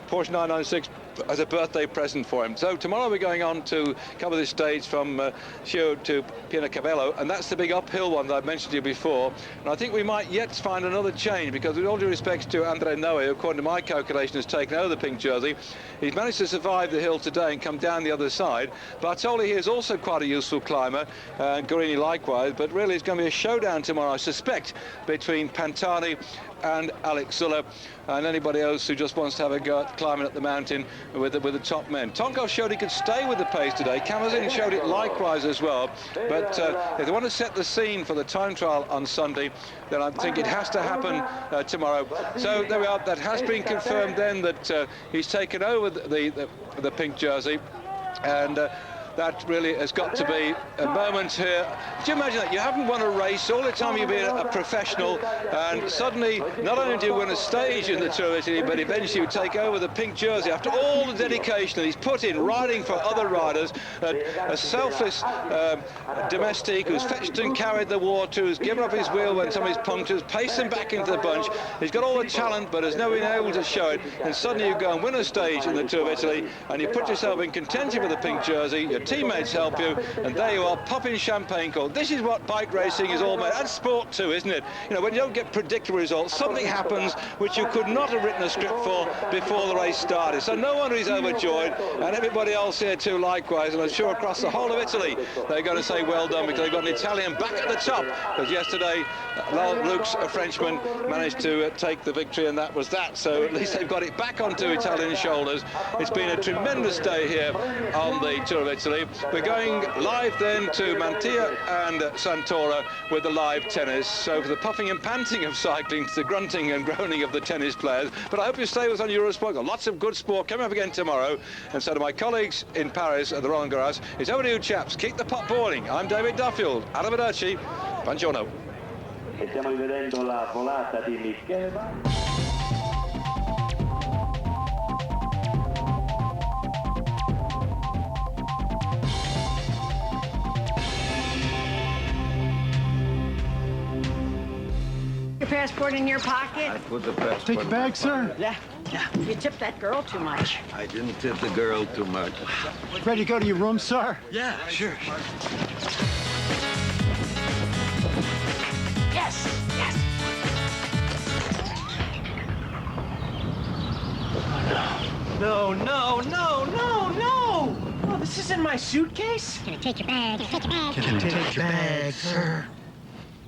Porsche 996 as a birthday present for him. So tomorrow we're going on to cover this stage from Giro to Pienacabello, and that's the big uphill one that I've mentioned to you before. And I think we might yet find another change, because with all due respect to André Noe, who according to my calculation has taken over the pink jersey, he's managed to survive the hill today and come down the other side. Bartoli here is also quite a useful climber, and Guarini likewise, but really it's going to be a showdown tomorrow, I suspect, between Pantani and Alex Sulla and anybody else who just wants to have a go at climbing up the mountain with the top men. Tonkov showed he could stay with the pace today. Camazin showed it likewise as well. But if they want to set the scene for the time trial on Sunday, then I think it has to happen tomorrow. So there we are. That has been confirmed then that he's taken over the pink jersey, and that really has got to be a moment here. Could you imagine that? You haven't won a race all the time you've been a professional, and suddenly not only do you win a stage in the Tour of Italy, but eventually you take over the pink jersey after all the dedication that he's put in riding for other riders. A selfless domestique who's fetched and carried the water, who's given up his wheel when some of his punctures, paced him back into the bunch. He's got all the talent but has never been able to show it, and suddenly you go and win a stage in the Tour of Italy and you put yourself in contention for the pink jersey. Your teammates help you, and there you are, popping champagne cork. This is what bike racing is all about, and sport too, isn't it? You know, when you don't get predictable results, something happens which you could not have written a script for before the race started. So no wonder he's overjoyed, and everybody else here too likewise, and I'm sure across the whole of Italy they're going to say well done, because they've got an Italian back at the top, because yesterday Laurent Roux, a Frenchman, managed to take the victory, and that was that. So at least they've got it back onto Italian shoulders. It's been a tremendous day here on the Tour of Italy. We're going live then to Mantia and Santora with the live tennis. So for the puffing and panting of cycling, to the grunting and groaning of the tennis players. But I hope you stay with us on Eurosport. Got lots of good sport coming up again tomorrow. And so to my colleagues in Paris at the Roland Garros, it's over to you chaps. Keep the pot boiling. I'm David Duffield. Arrivederci. Buongiorno. E stiamo rivedendo la volata di Michele. Your passport in your pocket? I put the passport. Take your bag, sir. Yeah. You tipped that girl too much. I didn't tip the girl too much. Ready to go to your room, sir? Yeah, sure. Yes, yes. No, no, no, no, no! Oh, this isn't my suitcase? Can I take your bag? Take your bag. Can I take your bag, sir?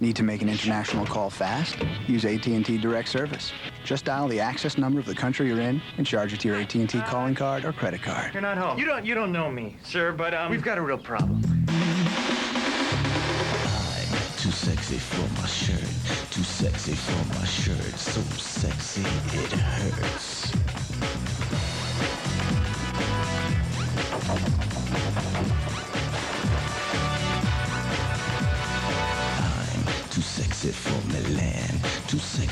Need to make an international call fast? Use AT&T Direct Service. Just dial the access number of the country you're in and charge it to your AT&T calling card or credit card. You're not home. You don't know me, sir, but we've got a real problem. I'm too sexy for my shirt. Too sexy for my shirt. So sexy it hurts.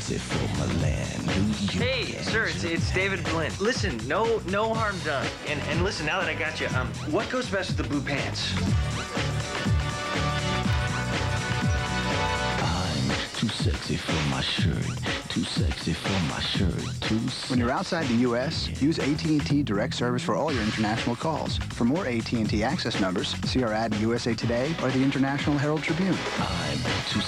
sexy for my land. New York. Hey, sir, it's David Flynn. Listen, no harm done. And listen, now that I got you, what goes best with the blue pants? I'm too sexy for my shirt. Too sexy for my shirt. Too sexy. When you're outside the U.S., use AT&T Direct Service for all your international calls. For more AT&T access numbers, see our ad in USA Today or the International Herald Tribune. I'm too